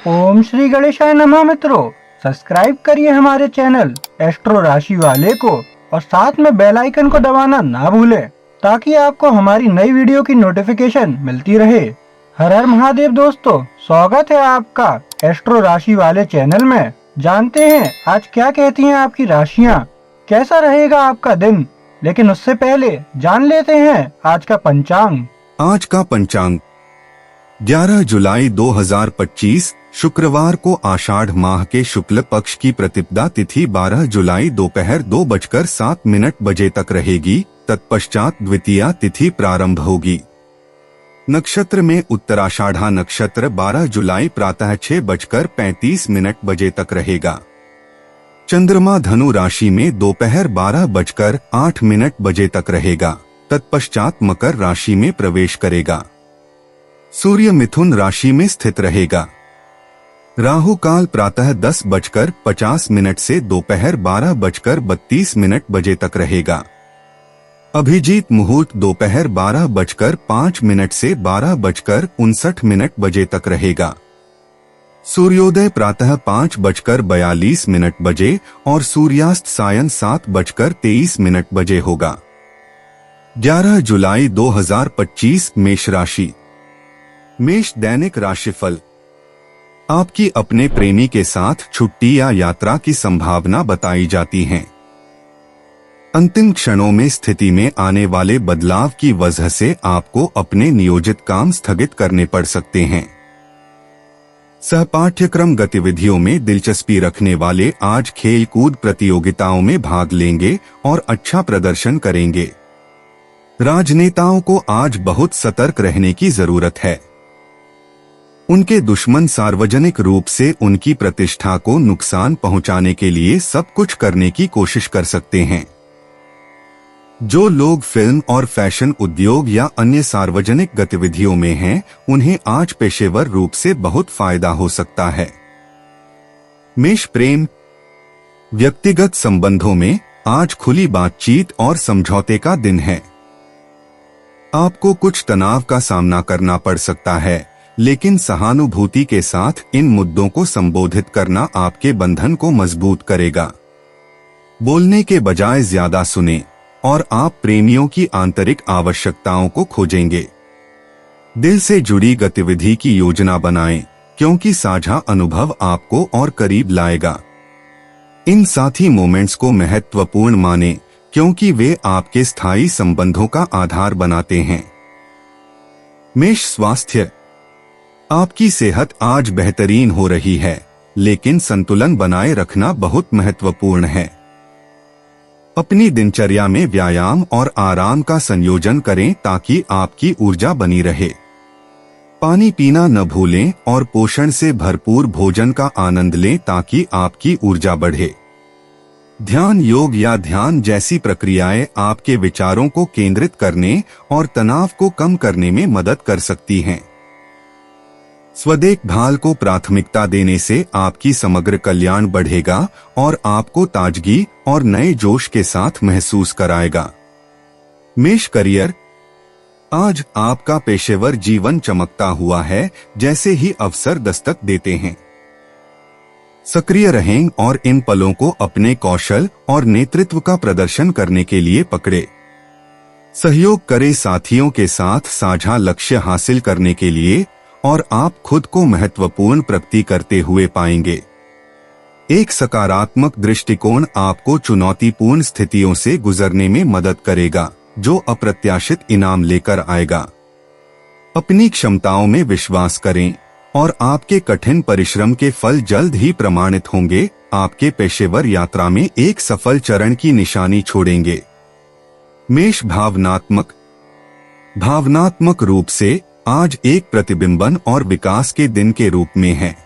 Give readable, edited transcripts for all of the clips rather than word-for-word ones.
ओम श्री गणेशाय नमः। मित्रों, सब्सक्राइब करिए हमारे चैनल एस्ट्रो राशि वाले को और साथ में बेल आइकन को दबाना ना भूलें ताकि आपको हमारी नई वीडियो की नोटिफिकेशन मिलती रहे। हर हर महादेव दोस्तों, स्वागत है आपका एस्ट्रो राशि वाले चैनल में। जानते हैं आज क्या कहती हैं आपकी राशियां, कैसा रहेगा आपका दिन। लेकिन उससे पहले जान लेते हैं आज का पंचांग। आज का पंचांग 11 जुलाई 2025 शुक्रवार को आषाढ़ माह के शुक्ल पक्ष की प्रतिपदा तिथि 12 जुलाई दोपहर 2:07 तक रहेगी। तत्पश्चात द्वितीया तिथि प्रारंभ होगी। नक्षत्र में उत्तराषाढ़ा नक्षत्र 12 जुलाई प्रातः 6:35 तक रहेगा। चंद्रमा धनु राशि में दोपहर 12:08 तक रहेगा। तत्पश्चात मकर राशि में प्रवेश करेगा। सूर्य मिथुन राशि में स्थित रहेगा। राहु काल प्रातः 10:50 से दोपहर 12:32 तक रहेगा। अभिजीत मुहूर्त दोपहर 12:05 से 12:59 तक रहेगा। सूर्योदय प्रातः 5:42 और सूर्यास्त सायं 7:23 होगा। 11 जुलाई 2025 मेष राशि। मेष दैनिक राशिफल। आपकी अपने प्रेमी के साथ छुट्टी या यात्रा की संभावना बताई जाती है। अंतिम क्षणों में स्थिति में आने वाले बदलाव की वजह से आपको अपने नियोजित काम स्थगित करने पड़ सकते हैं। सहपाठ्यक्रम गतिविधियों में दिलचस्पी रखने वाले आज खेल कूद प्रतियोगिताओं में भाग लेंगे और अच्छा प्रदर्शन करेंगे। राजनेताओं को आज बहुत सतर्क रहने की जरूरत है। उनके दुश्मन सार्वजनिक रूप से उनकी प्रतिष्ठा को नुकसान पहुंचाने के लिए सब कुछ करने की कोशिश कर सकते हैं। जो लोग फिल्म और फैशन उद्योग या अन्य सार्वजनिक गतिविधियों में हैं, उन्हें आज पेशेवर रूप से बहुत फायदा हो सकता है। मेष प्रेम। व्यक्तिगत संबंधों में आज खुली बातचीत और समझौते का दिन है। आपको कुछ तनाव का सामना करना पड़ सकता है, लेकिन सहानुभूति के साथ इन मुद्दों को संबोधित करना आपके बंधन को मजबूत करेगा। बोलने के बजाय ज्यादा सुनें और आप प्रेमियों की आंतरिक आवश्यकताओं को खोजेंगे। दिल से जुड़ी गतिविधि की योजना बनाएं, क्योंकि साझा अनुभव आपको और करीब लाएगा। इन साथी मोमेंट्स को महत्वपूर्ण मानें, क्योंकि वे आपके स्थायी संबंधों का आधार बनाते हैं। मेष स्वास्थ्य। आपकी सेहत आज बेहतरीन हो रही है, लेकिन संतुलन बनाए रखना बहुत महत्वपूर्ण है। अपनी दिनचर्या में व्यायाम और आराम का संयोजन करें ताकि आपकी ऊर्जा बनी रहे। पानी पीना न भूलें और पोषण से भरपूर भोजन का आनंद लें ताकि आपकी ऊर्जा बढ़े। ध्यान, योग या ध्यान जैसी प्रक्रियाएं आपके विचारों को केंद्रित करने और तनाव को कम करने में मदद कर सकती हैं। स्वदेखभाल को प्राथमिकता देने से आपकी समग्र कल्याण बढ़ेगा और आपको ताजगी और नए जोश के साथ महसूस कराएगा। मेष करियर। आज आपका पेशेवर जीवन चमकता हुआ है जैसे ही अवसर दस्तक देते हैं। सक्रिय रहें और इन पलों को अपने कौशल और नेतृत्व का प्रदर्शन करने के लिए पकड़े। सहयोग करें साथियों के साथ साझा लक्ष्य हासिल करने के लिए और आप खुद को महत्वपूर्ण प्रगति करते हुए पाएंगे। एक सकारात्मक दृष्टिकोण आपको चुनौतीपूर्ण स्थितियों से गुजरने में मदद करेगा, जो अप्रत्याशित इनाम लेकर आएगा। अपनी क्षमताओं में विश्वास करें और आपके कठिन परिश्रम के फल जल्द ही प्रमाणित होंगे। आपके पेशेवर यात्रा में एक सफल चरण की निशानी छोड़ेंगे। मेष भावनात्मक। भावनात्मक रूप से आज एक प्रतिबिंबन और विकास के दिन के रूप में है।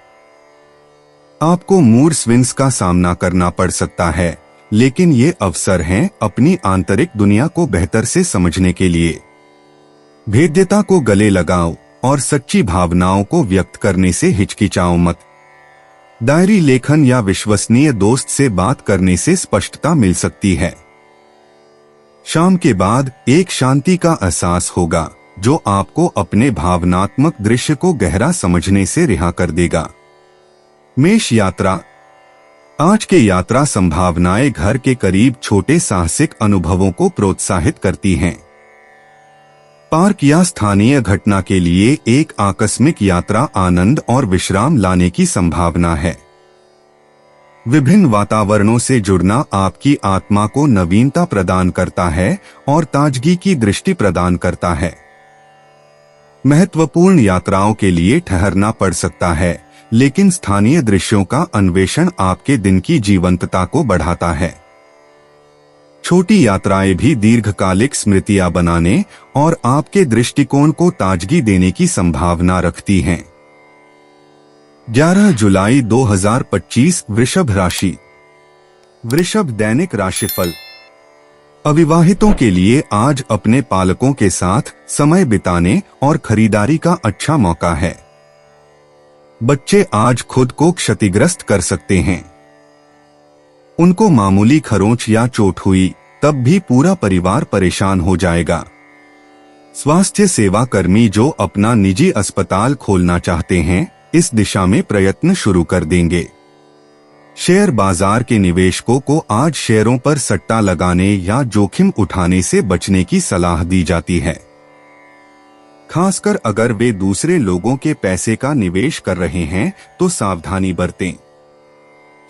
आपको मूड स्विंग्स का सामना करना पड़ सकता है, लेकिन ये अवसर हैं अपनी आंतरिक दुनिया को बेहतर से समझने के लिए। भेद्यता को गले लगाओ और सच्ची भावनाओं को व्यक्त करने से हिचकिचाओ मत। डायरी लेखन या विश्वसनीय दोस्त से बात करने से स्पष्टता मिल सकती है। शाम के बाद एक शांति का एहसास होगा, जो आपको अपने भावनात्मक दृश्य को गहरा समझने से रिहा कर देगा। मेष यात्रा। आज के यात्रा संभावनाएं घर के करीब छोटे साहसिक अनुभवों को प्रोत्साहित करती हैं। पार्क या स्थानीय घटना के लिए एक आकस्मिक यात्रा आनंद और विश्राम लाने की संभावना है। विभिन्न वातावरणों से जुड़ना आपकी आत्मा को नवीनता प्रदान करता है और ताजगी की दृष्टि प्रदान करता है। महत्वपूर्ण यात्राओं के लिए ठहरना पड़ सकता है, लेकिन स्थानीय दृश्यों का अन्वेषण आपके दिन की जीवंतता को बढ़ाता है। छोटी यात्राएं भी दीर्घकालिक स्मृतियां बनाने और आपके दृष्टिकोण को ताजगी देने की संभावना रखती हैं। 11 जुलाई 2025 वृषभ राशि। वृषभ दैनिक राशिफल। अविवाहितों के लिए आज अपने पालकों के साथ समय बिताने और खरीदारी का अच्छा मौका है। बच्चे आज खुद को क्षतिग्रस्त कर सकते हैं। उनको मामूली खरोंच या चोट हुई तब भी पूरा परिवार परेशान हो जाएगा। स्वास्थ्य सेवा कर्मी जो अपना निजी अस्पताल खोलना चाहते हैं, इस दिशा में प्रयत्न शुरू कर देंगे। शेयर बाजार के निवेशकों को आज शेयरों पर सट्टा लगाने या जोखिम उठाने से बचने की सलाह दी जाती है, खासकर अगर वे दूसरे लोगों के पैसे का निवेश कर रहे हैं तो सावधानी बरतें।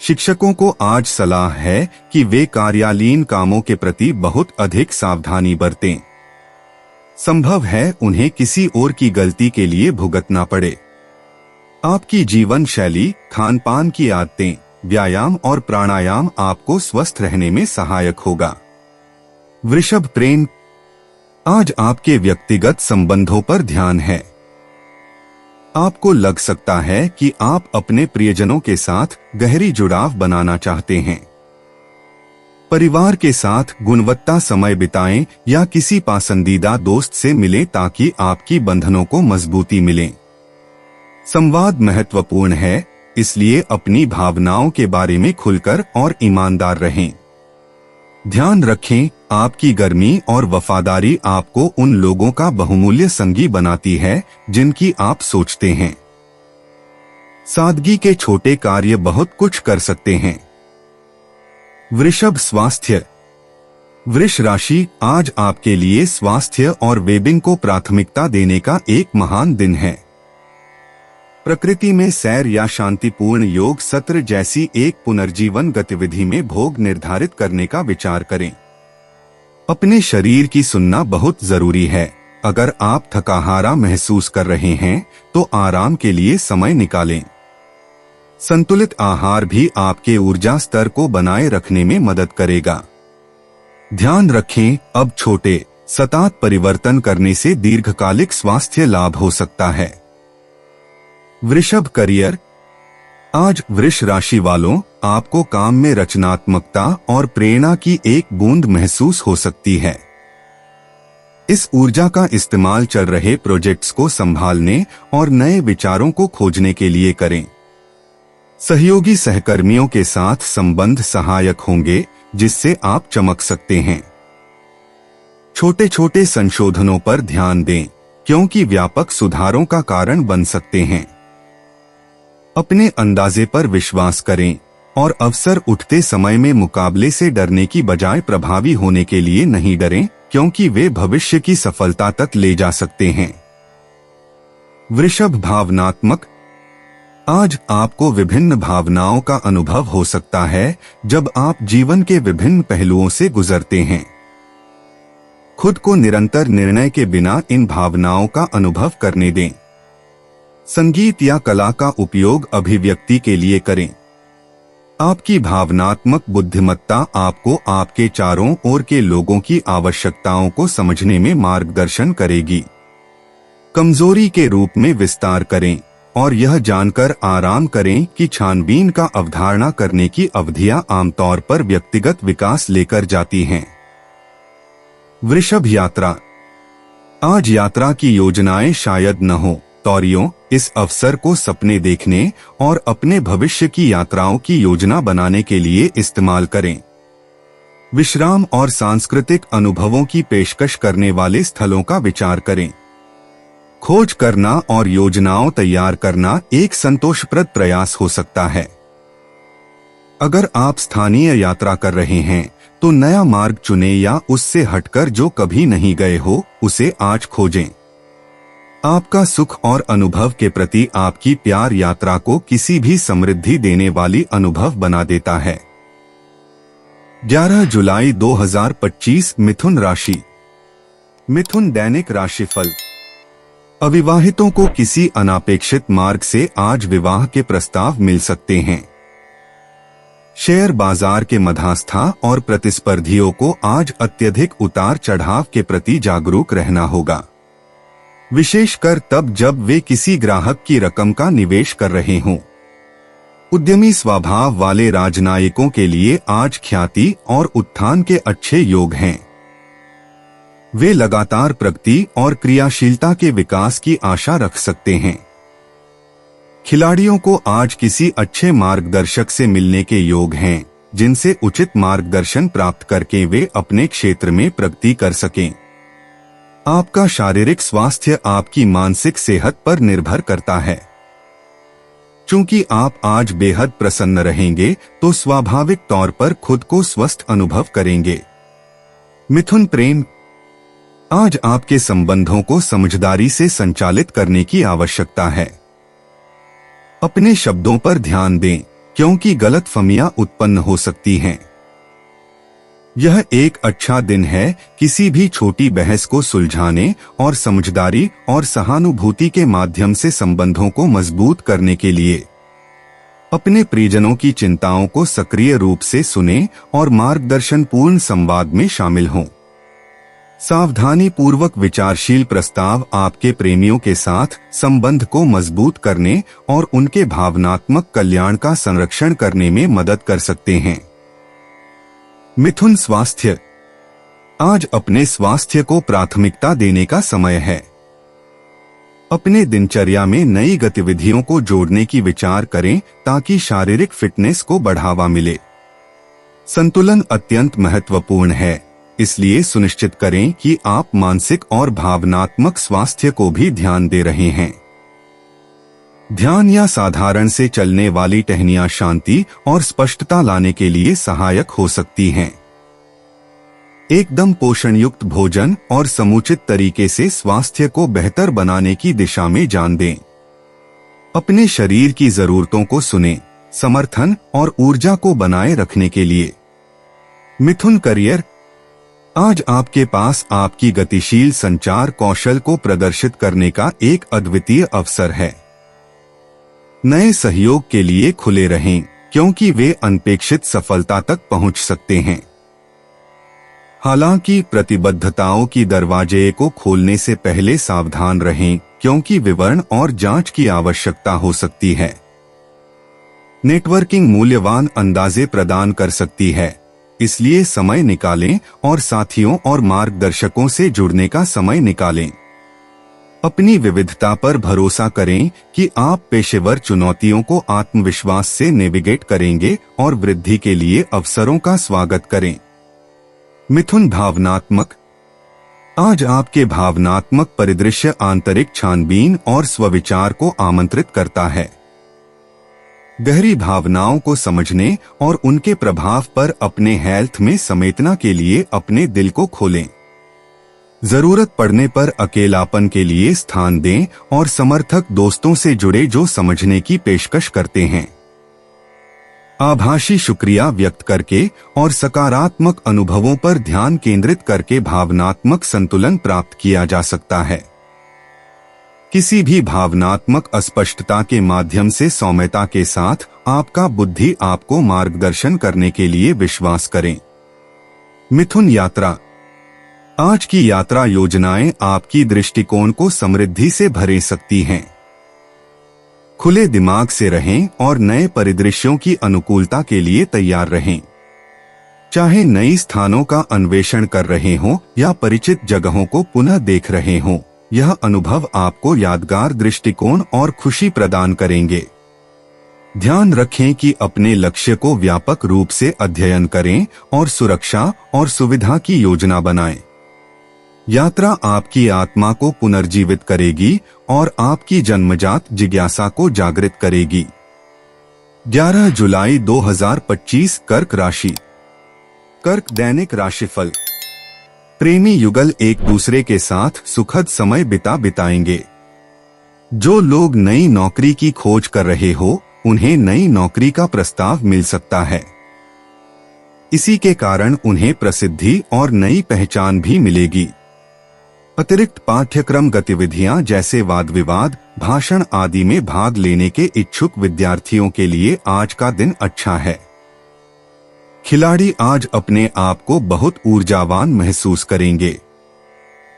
शिक्षकों को आज सलाह है कि वे कार्यालयीन कामों के प्रति बहुत अधिक सावधानी बरतें। संभव है उन्हें किसी और की गलती के लिए भुगतना पड़े। आपकी जीवन शैली, खान पान की आदतें, व्यायाम और प्राणायाम आपको स्वस्थ रहने में सहायक होगा। वृषभ प्रेम। आज आपके व्यक्तिगत संबंधों पर ध्यान है। आपको लग सकता है कि आप अपने प्रियजनों के साथ गहरी जुड़ाव बनाना चाहते हैं। परिवार के साथ गुणवत्ता समय बिताएं या किसी पसंदीदा दोस्त से मिलें ताकि आपकी बंधनों को मजबूती मिले। संवाद महत्वपूर्ण है, इसलिए अपनी भावनाओं के बारे में खुलकर और ईमानदार रहें। ध्यान रखें, आपकी गर्मी और वफादारी आपको उन लोगों का बहुमूल्य संगी बनाती है जिनकी आप सोचते हैं। सादगी के छोटे कार्य बहुत कुछ कर सकते हैं। वृषभ स्वास्थ्य। वृष राशि। आज आपके लिए स्वास्थ्य और वेबिंग को प्राथमिकता देने का एक महान दिन है। प्रकृति में सैर या शांतिपूर्ण योग सत्र जैसी एक पुनर्जीवन गतिविधि में भोग निर्धारित करने का विचार करें। अपने शरीर की सुनना बहुत जरूरी है। अगर आप थकाहारा महसूस कर रहे हैं तो आराम के लिए समय निकालें। संतुलित आहार भी आपके ऊर्जा स्तर को बनाए रखने में मदद करेगा। ध्यान रखें, अब छोटे सतत परिवर्तन करने से दीर्घकालिक स्वास्थ्य लाभ हो सकता है। वृषभ करियर। आज वृष राशि वालों, आपको काम में रचनात्मकता और प्रेरणा की एक बूंद महसूस हो सकती है। इस ऊर्जा का इस्तेमाल चल रहे प्रोजेक्ट्स को संभालने और नए विचारों को खोजने के लिए करें। सहयोगी सहकर्मियों के साथ संबंध सहायक होंगे, जिससे आप चमक सकते हैं। छोटे छोटे संशोधनों पर ध्यान दें, क्योंकि व्यापक सुधारों का कारण बन सकते हैं। अपने अंदाजे पर विश्वास करें और अवसर उठते समय में मुकाबले से डरने की बजाय प्रभावी होने के लिए नहीं डरें, क्योंकि वे भविष्य की सफलता तक ले जा सकते हैं। वृषभ भावनात्मक। आज आपको विभिन्न भावनाओं का अनुभव हो सकता है जब आप जीवन के विभिन्न पहलुओं से गुजरते हैं। खुद को निरंतर निर्णय के बिना इन भावनाओं का अनुभव करने दें। संगीत या कला का उपयोग अभिव्यक्ति के लिए करें। आपकी भावनात्मक बुद्धिमत्ता आपको आपके चारों ओर के लोगों की आवश्यकताओं को समझने में मार्गदर्शन करेगी। कमजोरी के रूप में विस्तार करें और यह जानकर आराम करें कि छानबीन का अवधारणा करने की अवधियां आमतौर पर व्यक्तिगत विकास लेकर जाती हैं। वृषभ यात्रा। आज यात्रा की योजनाएं शायद न हो। तौरियों, इस अवसर को सपने देखने और अपने भविष्य की यात्राओं की योजना बनाने के लिए इस्तेमाल करें। विश्राम और सांस्कृतिक अनुभवों की पेशकश करने वाले स्थलों का विचार करें। खोज करना और योजनाओं तैयार करना एक संतोषप्रद प्रयास हो सकता है। अगर आप स्थानीय यात्रा कर रहे हैं तो नया मार्ग चुनें या उससे हटकर जो कभी नहीं गए हो उसे आज खोजें। आपका सुख और अनुभव के प्रति आपकी प्यार यात्रा को किसी भी समृद्धि देने वाली अनुभव बना देता है। 11 जुलाई 2025 मिथुन राशि। मिथुन दैनिक राशिफल। अविवाहितों को किसी अनापेक्षित मार्ग से आज विवाह के प्रस्ताव मिल सकते हैं। शेयर बाजार के मध्यस्थों और प्रतिस्पर्धियों को आज अत्यधिक उतार चढ़ाव के प्रति जागरूक रहना होगा, विशेषकर तब जब वे किसी ग्राहक की रकम का निवेश कर रहे हों। उद्यमी स्वभाव वाले राजनयिकों के लिए आज ख्याति और उत्थान के अच्छे योग हैं। वे लगातार प्रगति और क्रियाशीलता के विकास की आशा रख सकते हैं। खिलाड़ियों को आज किसी अच्छे मार्गदर्शक से मिलने के योग हैं, जिनसे उचित मार्गदर्शन प्राप्त करके वे अपने क्षेत्र में प्रगति कर सकें। आपका शारीरिक स्वास्थ्य आपकी मानसिक सेहत पर निर्भर करता है। चूंकि आप आज बेहद प्रसन्न रहेंगे तो स्वाभाविक तौर पर खुद को स्वस्थ अनुभव करेंगे। मिथुन प्रेम। आज आपके संबंधों को समझदारी से संचालित करने की आवश्यकता है। अपने शब्दों पर ध्यान दें, क्योंकि गलतफहमियां उत्पन्न हो सकती हैं। यह एक अच्छा दिन है किसी भी छोटी बहस को सुलझाने और समझदारी और सहानुभूति के माध्यम से संबंधों को मजबूत करने के लिए। अपने परिजनों की चिंताओं को सक्रिय रूप से सुनें और मार्गदर्शन पूर्ण संवाद में शामिल हों। सावधानी पूर्वक विचारशील प्रस्ताव आपके प्रेमियों के साथ संबंध को मजबूत करने और उनके भावनात्मक कल्याण का संरक्षण करने में मदद कर सकते हैं। मिथुन स्वास्थ्य। आज अपने स्वास्थ्य को प्राथमिकता देने का समय है। अपने दिनचर्या में नई गतिविधियों को जोड़ने की विचार करें ताकि शारीरिक फिटनेस को बढ़ावा मिले। संतुलन अत्यंत महत्वपूर्ण है, इसलिए सुनिश्चित करें कि आप मानसिक और भावनात्मक स्वास्थ्य को भी ध्यान दे रहे हैं। ध्यान या साधारण से चलने वाली टहनियां शांति और स्पष्टता लाने के लिए सहायक हो सकती हैं। एकदम पोषण युक्त भोजन और समुचित तरीके से स्वास्थ्य को बेहतर बनाने की दिशा में जान दें। अपने शरीर की जरूरतों को सुनें, समर्थन और ऊर्जा को बनाए रखने के लिए। मिथुन करियर। आज आपके पास आपकी गतिशील संचार कौशल को प्रदर्शित करने का एक अद्वितीय अवसर है। नए सहयोग के लिए खुले रहें, क्योंकि वे अनपेक्षित सफलता तक पहुंच सकते हैं। हालांकि प्रतिबद्धताओं की दरवाजे को खोलने से पहले सावधान रहें, क्योंकि विवरण और जांच की आवश्यकता हो सकती है। नेटवर्किंग मूल्यवान अंदाजे प्रदान कर सकती है, इसलिए समय निकालें और साथियों और मार्गदर्शकों से जुड़ने का समय निकालें। अपनी विविधता पर भरोसा करें कि आप पेशेवर चुनौतियों को आत्मविश्वास से नेविगेट करेंगे और वृद्धि के लिए अवसरों का स्वागत करें। मिथुन भावनात्मक। आज आपके भावनात्मक परिदृश्य आंतरिक छानबीन और स्वविचार को आमंत्रित करता है। गहरी भावनाओं को समझने और उनके प्रभाव पर अपने हेल्थ में समेटना के लिए अपने दिल को खोलें। जरूरत पड़ने पर अकेलापन के लिए स्थान दें और समर्थक दोस्तों से जुड़े जो समझने की पेशकश करते हैं। आभासी शुक्रिया व्यक्त करके और सकारात्मक अनुभवों पर ध्यान केंद्रित करके भावनात्मक संतुलन प्राप्त किया जा सकता है। किसी भी भावनात्मक अस्पष्टता के माध्यम से सौम्यता के साथ आपका बुद्धि आपको मार्गदर्शन करने के लिए विश्वास करें। मिथुन यात्रा। आज की यात्रा योजनाएं आपकी दृष्टिकोण को समृद्धि से भरे सकती हैं। खुले दिमाग से रहें और नए परिदृश्यों की अनुकूलता के लिए तैयार रहें। चाहे नई स्थानों का अन्वेषण कर रहे हों या परिचित जगहों को पुनः देख रहे हों, यह अनुभव आपको यादगार दृष्टिकोण और खुशी प्रदान करेंगे। ध्यान रखें कि अपने लक्ष्य को व्यापक रूप से अध्ययन करें और सुरक्षा और सुविधा की योजना बनाएं। यात्रा आपकी आत्मा को पुनर्जीवित करेगी और आपकी जन्मजात जिज्ञासा को जागृत करेगी। 11 जुलाई 2025 कर्क राशि। कर्क दैनिक राशिफल। प्रेमी युगल एक दूसरे के साथ सुखद समय बिताएंगे। जो लोग नई नौकरी की खोज कर रहे हो, उन्हें नई नौकरी का प्रस्ताव मिल सकता है। इसी के कारण उन्हें प्रसिद्धि और नई पहचान भी मिलेगी। अतिरिक्त पाठ्यक्रम गतिविधियां जैसे वाद विवाद, भाषण आदि में भाग लेने के इच्छुक विद्यार्थियों के लिए आज का दिन अच्छा है। खिलाड़ी आज अपने आप को बहुत ऊर्जावान महसूस करेंगे।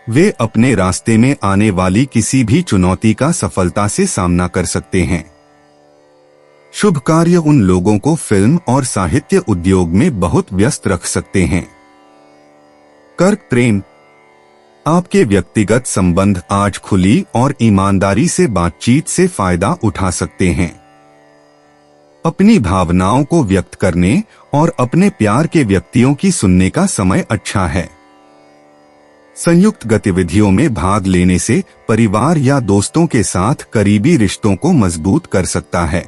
वे अपने रास्ते में आने वाली किसी भी चुनौती का सफलता से सामना कर सकते हैं। शुभ कार्य उन लोगों को फिल्म और साहित्य उद्योग में बहुत व्यस्त रख सकते हैं। कर्क प्रेम। आपके व्यक्तिगत संबंध आज खुली और ईमानदारी से बातचीत से फायदा उठा सकते हैं। अपनी भावनाओं को व्यक्त करने और अपने प्यार के व्यक्तियों की सुनने का समय अच्छा है। संयुक्त गतिविधियों में भाग लेने से परिवार या दोस्तों के साथ करीबी रिश्तों को मजबूत कर सकता है।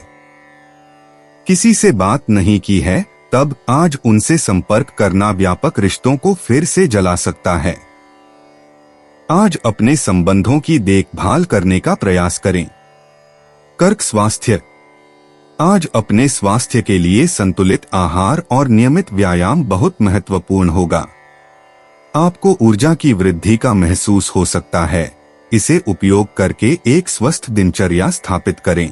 किसी से बात नहीं की है, तब आज उनसे संपर्क करना व्यापक रिश्तों को फिर से जला सकता है। आज अपने संबंधों की देखभाल करने का प्रयास करें। कर्क स्वास्थ्य। आज अपने स्वास्थ्य के लिए संतुलित आहार और नियमित व्यायाम बहुत महत्वपूर्ण होगा। आपको ऊर्जा की वृद्धि का महसूस हो सकता है। इसे उपयोग करके एक स्वस्थ दिनचर्या स्थापित करें।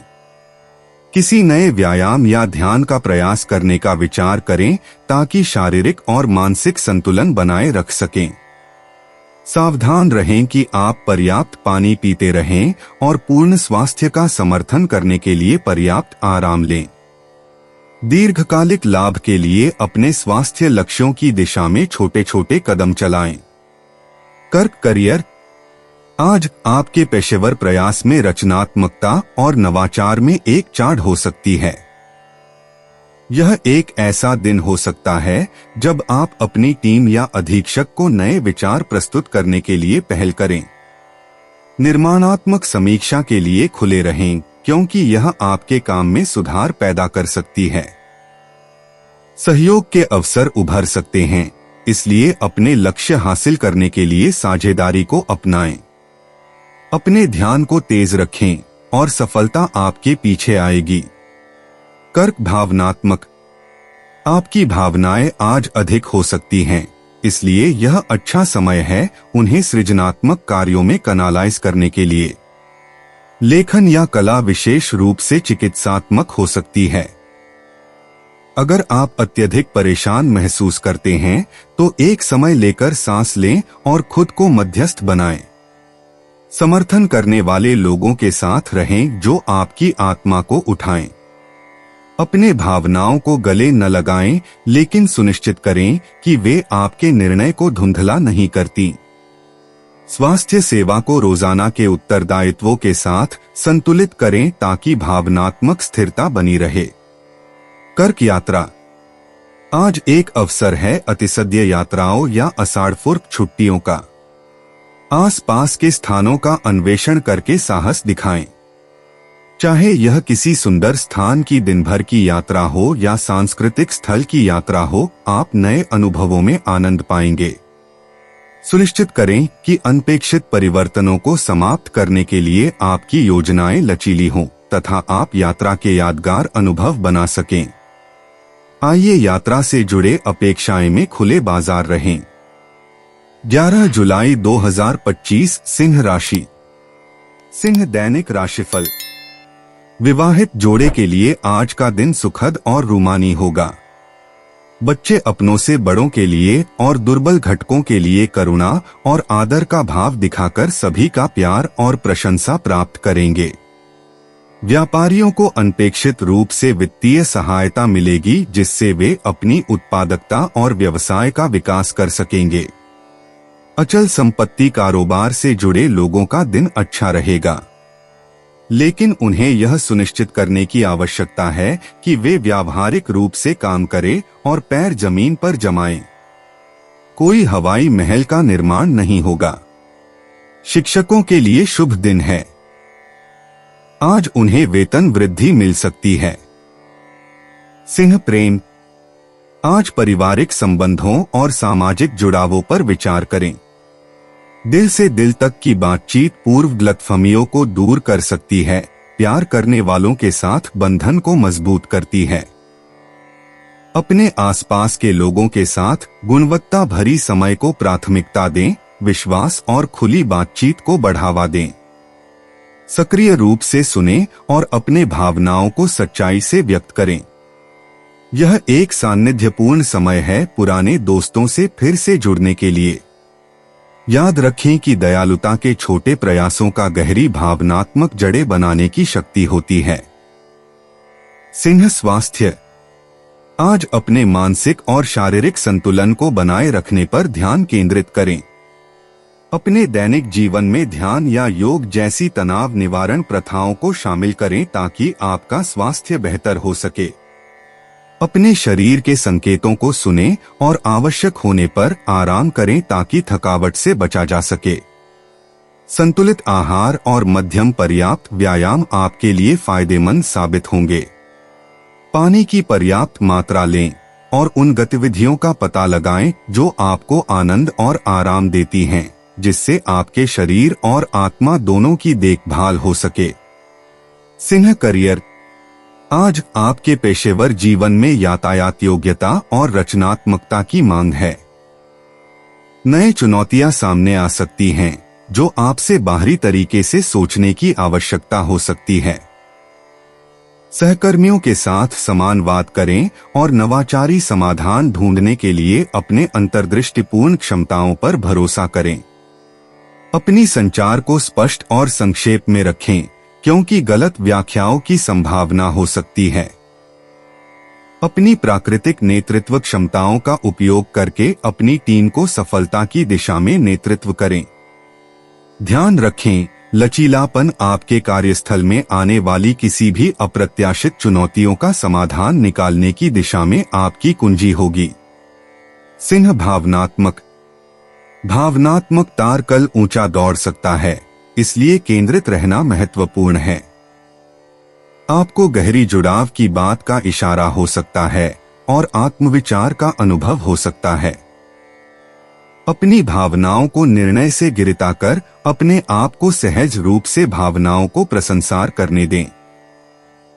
किसी नए व्यायाम या ध्यान का प्रयास करने का विचार करें ताकि शारीरिक और मानसिक संतुलन बनाए रख सकें। सावधान रहें कि आप पर्याप्त पानी पीते रहें और पूर्ण स्वास्थ्य का समर्थन करने के लिए पर्याप्त आराम लें। दीर्घकालिक लाभ के लिए अपने स्वास्थ्य लक्ष्यों की दिशा में छोटे छोटे कदम चलाएं। कर्क करियर। आज आपके पेशेवर प्रयास में रचनात्मकता और नवाचार में एक चाढ़ हो सकती है। यह एक ऐसा दिन हो सकता है जब आप अपनी टीम या अधीक्षक को नए विचार प्रस्तुत करने के लिए पहल करें। निर्माणात्मक समीक्षा के लिए खुले रहें, क्योंकि यह आपके काम में सुधार पैदा कर सकती है। सहयोग के अवसर उभर सकते हैं, इसलिए अपने लक्ष्य हासिल करने के लिए साझेदारी को अपनाएं। अपने ध्यान को तेज रखें और सफलता आपके पीछे आएगी। कर्क भावनात्मक। आपकी भावनाएं आज अधिक हो सकती हैं, इसलिए यह अच्छा समय है उन्हें सृजनात्मक कार्यों में कैनालाइज करने के लिए। लेखन या कला विशेष रूप से चिकित्सात्मक हो सकती है। अगर आप अत्यधिक परेशान महसूस करते हैं तो एक समय लेकर सांस लें और खुद को मध्यस्थ बनाएं। समर्थन करने वाले लोगों के साथ रहें जो आपकी आत्मा को उठाएं। अपने भावनाओं को गले न लगाएं, लेकिन सुनिश्चित करें कि वे आपके निर्णय को धुंधला नहीं करती। स्वास्थ्य सेवा को रोजाना के उत्तरदायित्वों के साथ संतुलित करें ताकि भावनात्मक स्थिरता बनी रहे। कर्क यात्रा। आज एक अवसर है अतिसद्य यात्राओं या अषाढ़पूर्व छुट्टियों का। आसपास के स्थानों का अन्वेषण करके साहस दिखाएं। चाहे यह किसी सुंदर स्थान की दिन भर की यात्रा हो या सांस्कृतिक स्थल की यात्रा हो, आप नए अनुभवों में आनंद पाएंगे। सुनिश्चित करें कि अनपेक्षित परिवर्तनों को समाप्त करने के लिए आपकी योजनाएं लचीली हों तथा आप यात्रा के यादगार अनुभव बना सकें। आइए यात्रा से जुड़े अपेक्षाएं में खुले बाजार रहें। 11 जुलाई 2025 सिंह राशि। सिंह दैनिक राशिफल। विवाहित जोड़े के लिए आज का दिन सुखद और रूमानी होगा। बच्चे अपनों से बड़ों के लिए और दुर्बल घटकों के लिए करुणा और आदर का भाव दिखाकर सभी का प्यार और प्रशंसा प्राप्त करेंगे। व्यापारियों को अनपेक्षित रूप से वित्तीय सहायता मिलेगी, जिससे वे अपनी उत्पादकता और व्यवसाय का विकास कर सकेंगे। अचल संपत्ति कारोबार से जुड़े लोगों का दिन अच्छा रहेगा, लेकिन उन्हें यह सुनिश्चित करने की आवश्यकता है कि वे व्यावहारिक रूप से काम करें और पैर जमीन पर जमाएं। कोई हवाई महल का निर्माण नहीं होगा। शिक्षकों के लिए शुभ दिन है। आज उन्हें वेतन वृद्धि मिल सकती है। सिंह प्रेम, आज पारिवारिक संबंधों और सामाजिक जुड़ावों पर विचार करें। दिल से दिल तक की बातचीत पूर्व गलतफहमियों को दूर कर सकती है, प्यार करने वालों के साथ बंधन को मजबूत करती है। अपने आसपास के लोगों के साथ गुणवत्ता भरी समय को प्राथमिकता दें, विश्वास और खुली बातचीत को बढ़ावा दें। सक्रिय रूप से सुनें और अपने भावनाओं को सच्चाई से व्यक्त करें। यह एक सान्निध्यपूर्ण समय है पुराने दोस्तों से फिर से जुड़ने के लिए। याद रखें कि दयालुता के छोटे प्रयासों का गहरी भावनात्मक जड़ें बनाने की शक्ति होती है। सिंह स्वास्थ्य, आज अपने मानसिक और शारीरिक संतुलन को बनाए रखने पर ध्यान केंद्रित करें। अपने दैनिक जीवन में ध्यान या योग जैसी तनाव निवारण प्रथाओं को शामिल करें ताकि आपका स्वास्थ्य बेहतर हो सके। अपने शरीर के संकेतों को सुनें और आवश्यक होने पर आराम करें ताकि थकावट से बचा जा सके। संतुलित आहार और मध्यम पर्याप्त व्यायाम आपके लिए फायदेमंद साबित होंगे। पानी की पर्याप्त मात्रा लें और उन गतिविधियों का पता लगाएं जो आपको आनंद और आराम देती हैं, जिससे आपके शरीर और आत्मा दोनों की देखभाल हो सके। सिंह करियर, आज आपके पेशेवर जीवन में यातायात योग्यता और रचनात्मकता की मांग है। नए चुनौतियां सामने आ सकती हैं, जो आपसे बाहरी तरीके से सोचने की आवश्यकता हो सकती है। सहकर्मियों के साथ समानवाद करें और नवाचारी समाधान ढूंढने के लिए अपने अंतर्दृष्टिपूर्ण क्षमताओं पर भरोसा करें। अपनी संचार को स्पष्ट और संक्षेप में रखें, क्योंकि गलत व्याख्याओं की संभावना हो सकती है। अपनी प्राकृतिक नेतृत्व क्षमताओं का उपयोग करके अपनी टीम को सफलता की दिशा में नेतृत्व करें। ध्यान रखें, लचीलापन आपके कार्यस्थल में आने वाली किसी भी अप्रत्याशित चुनौतियों का समाधान निकालने की दिशा में आपकी कुंजी होगी। सिंह भावनात्मक तार कल ऊंचा दौड़ सकता है, इसलिए केंद्रित रहना महत्वपूर्ण है। आपको गहरी जुड़ाव की बात का इशारा हो सकता है और आत्मविचार का अनुभव हो सकता है। अपनी भावनाओं को निर्णय से गिरता कर अपने आप को सहज रूप से भावनाओं को प्रसंसार करने दें।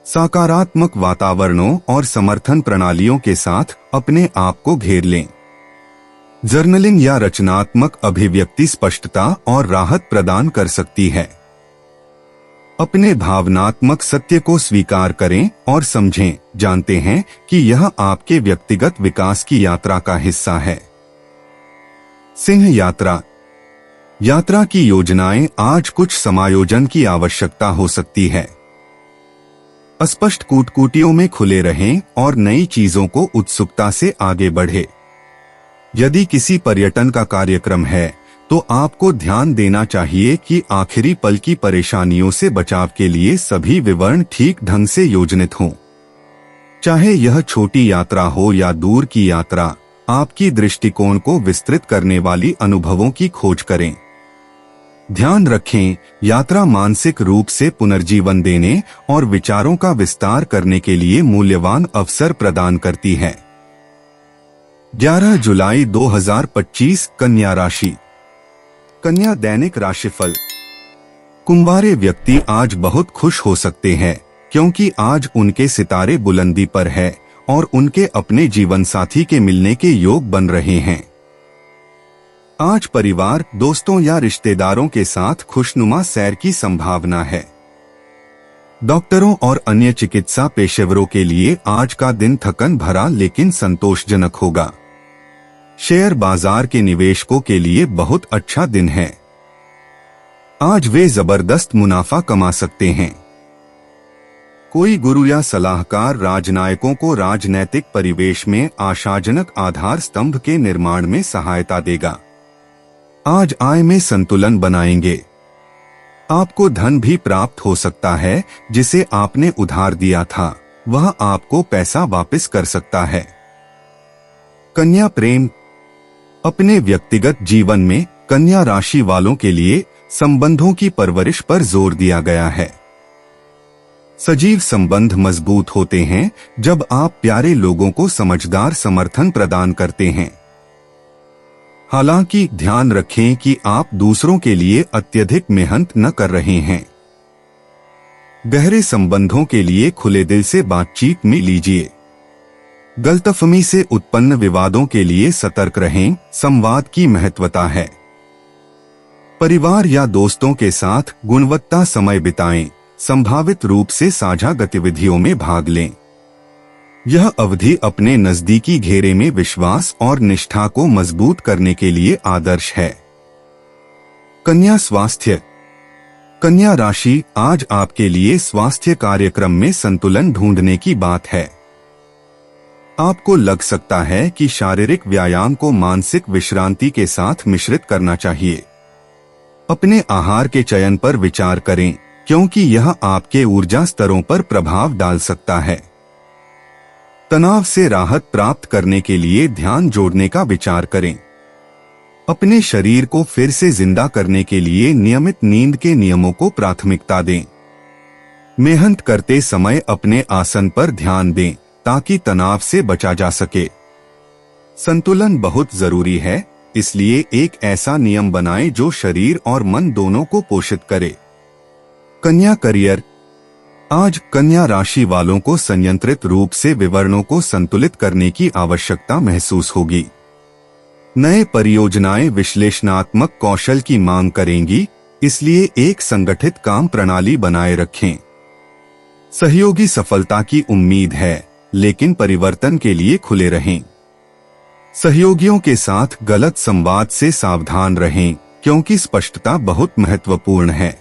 सकारात्मक वातावरणों और समर्थन प्रणालियों के साथ अपने आप को घेर लें। जर्नलिंग या रचनात्मक अभिव्यक्ति स्पष्टता और राहत प्रदान कर सकती है। अपने भावनात्मक सत्य को स्वीकार करें और समझें, जानते हैं कि यह आपके व्यक्तिगत विकास की यात्रा का हिस्सा है। सिंह यात्रा की योजनाएं, आज कुछ समायोजन की आवश्यकता हो सकती है। अस्पष्ट कूटकुटियों में खुले रहें और नई चीजों को उत्सुकता से आगे बढ़े। यदि किसी पर्यटन का कार्यक्रम है तो आपको ध्यान देना चाहिए कि आखिरी पल की परेशानियों से बचाव के लिए सभी विवरण ठीक ढंग से योजनित हों। चाहे यह छोटी यात्रा हो या दूर की यात्रा, आपकी दृष्टिकोण को विस्तृत करने वाली अनुभवों की खोज करें। ध्यान रखें, यात्रा मानसिक रूप से पुनर्जीवन देने और विचारों का विस्तार करने के लिए मूल्यवान अवसर प्रदान करती है। 11 जुलाई 2025 कन्या राशि। कन्या दैनिक राशिफल। कुंवारे व्यक्ति आज बहुत खुश हो सकते हैं, क्योंकि आज उनके सितारे बुलंदी पर है और उनके अपने जीवन साथी के मिलने के योग बन रहे हैं। आज परिवार, दोस्तों या रिश्तेदारों के साथ खुशनुमा सैर की संभावना है। डॉक्टरों और अन्य चिकित्सा पेशेवरों के लिए आज का दिन थकन भरा लेकिन संतोषजनक होगा। शेयर बाजार के निवेशकों के लिए बहुत अच्छा दिन है। आज वे जबरदस्त मुनाफा कमा सकते हैं। कोई गुरु या सलाहकार राजनयिकों को राजनैतिक परिवेश में आशाजनक आधार स्तंभ के निर्माण में सहायता देगा। आज आय में संतुलन बनाएंगे। आपको धन भी प्राप्त हो सकता है जिसे आपने उधार दिया था, वह आपको पैसा वापस कर सकता है। कन्या प्रेम। अपने व्यक्तिगत जीवन में कन्या राशि वालों के लिए संबंधों की परवरिश पर जोर दिया गया है। सजीव संबंध मजबूत होते हैं जब आप प्यारे लोगों को समझदार समर्थन प्रदान करते हैं। हालांकि ध्यान रखें कि आप दूसरों के लिए अत्यधिक मेहनत न कर रहे हैं। गहरे संबंधों के लिए खुले दिल से बातचीत में लीजिए। गलतफहमी से उत्पन्न विवादों के लिए सतर्क रहें, संवाद की महत्वता है। परिवार या दोस्तों के साथ गुणवत्ता समय बिताएं, संभावित रूप से साझा गतिविधियों में भाग लें। यह अवधि अपने नजदीकी घेरे में विश्वास और निष्ठा को मजबूत करने के लिए आदर्श है। कन्या स्वास्थ्य। कन्या राशि, आज आपके लिए स्वास्थ्य कार्यक्रम में संतुलन ढूंढने की बात है। आपको लग सकता है कि शारीरिक व्यायाम को मानसिक विश्रांति के साथ मिश्रित करना चाहिए। अपने आहार के चयन पर विचार करें, क्योंकि यह आपके ऊर्जा स्तरों पर प्रभाव डाल सकता है। तनाव से राहत प्राप्त करने के लिए ध्यान जोड़ने का विचार करें। अपने शरीर को फिर से जिंदा करने के लिए नियमित नींद के नियमों को प्राथमिकता दें। मेहनत करते समय अपने आसन पर ध्यान दें ताकि तनाव से बचा जा सके। संतुलन बहुत जरूरी है, इसलिए एक ऐसा नियम बनाएं जो शरीर और मन दोनों को पोषित करे। कन्या करियर। आज कन्या राशि वालों को संयंत्रित रूप से विवरणों को संतुलित करने की आवश्यकता महसूस होगी। नए परियोजनाएं विश्लेषणात्मक कौशल की मांग करेंगी, इसलिए एक संगठित काम प्रणाली बनाए रखें। सहयोगी सफलता की उम्मीद है, लेकिन परिवर्तन के लिए खुले रहें। सहयोगियों के साथ गलत संवाद से सावधान रहें, क्योंकि स्पष्टता बहुत महत्वपूर्ण है।